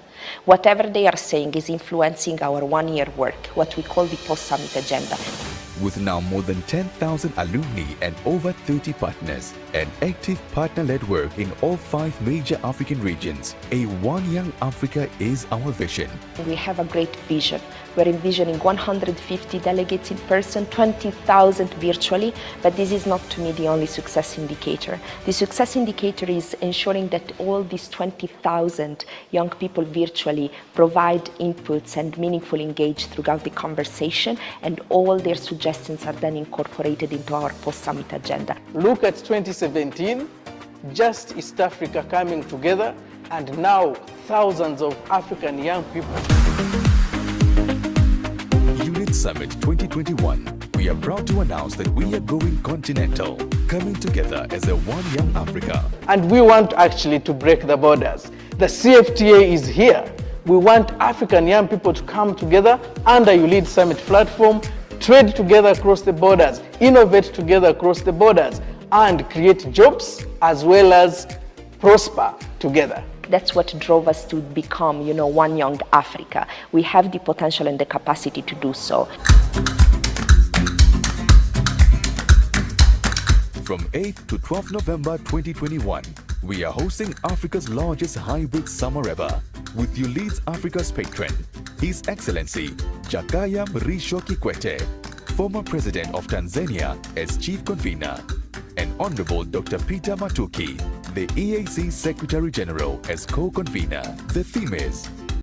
Speaker 11: Whatever they are saying is influencing our one-year work, what we call the post-summit agenda.
Speaker 4: With now more than 10,000 alumni and over 30 partners, and active partner-led work in all 5 major African regions, a One Young Africa is our vision.
Speaker 11: We have a great vision. We're envisioning 150 delegates in person, 20,000 virtually, but this is not, to me, the only success indicator. The success indicator is ensuring that all these 20,000 young people virtually provide inputs and meaningfully engage throughout the conversation, and all their suggestions are then incorporated into our post-summit agenda.
Speaker 3: Look at 2017, just East Africa coming together, and now thousands of African young people.
Speaker 4: YouLead Summit 2021. We are proud to announce that we are going continental, coming together as a One Young Africa.
Speaker 3: And we want actually to break the borders. The CFTA is here. We want African young people to come together under YouLead Summit platform, trade together across the borders, innovate together across the borders, and create jobs as well as prosper together.
Speaker 11: That's what drove us to become, One Young Africa. We have the potential and the capacity to do so.
Speaker 4: From 8th to 12th November 2021, we are hosting Africa's largest hybrid summer ever with YouLead Africa's patron, His Excellency Jakaya Mrisho Kikwete, former President of Tanzania as Chief Convener, and Honorable Dr. Peter Matuki, the EAC Secretary General as co-convener. The theme is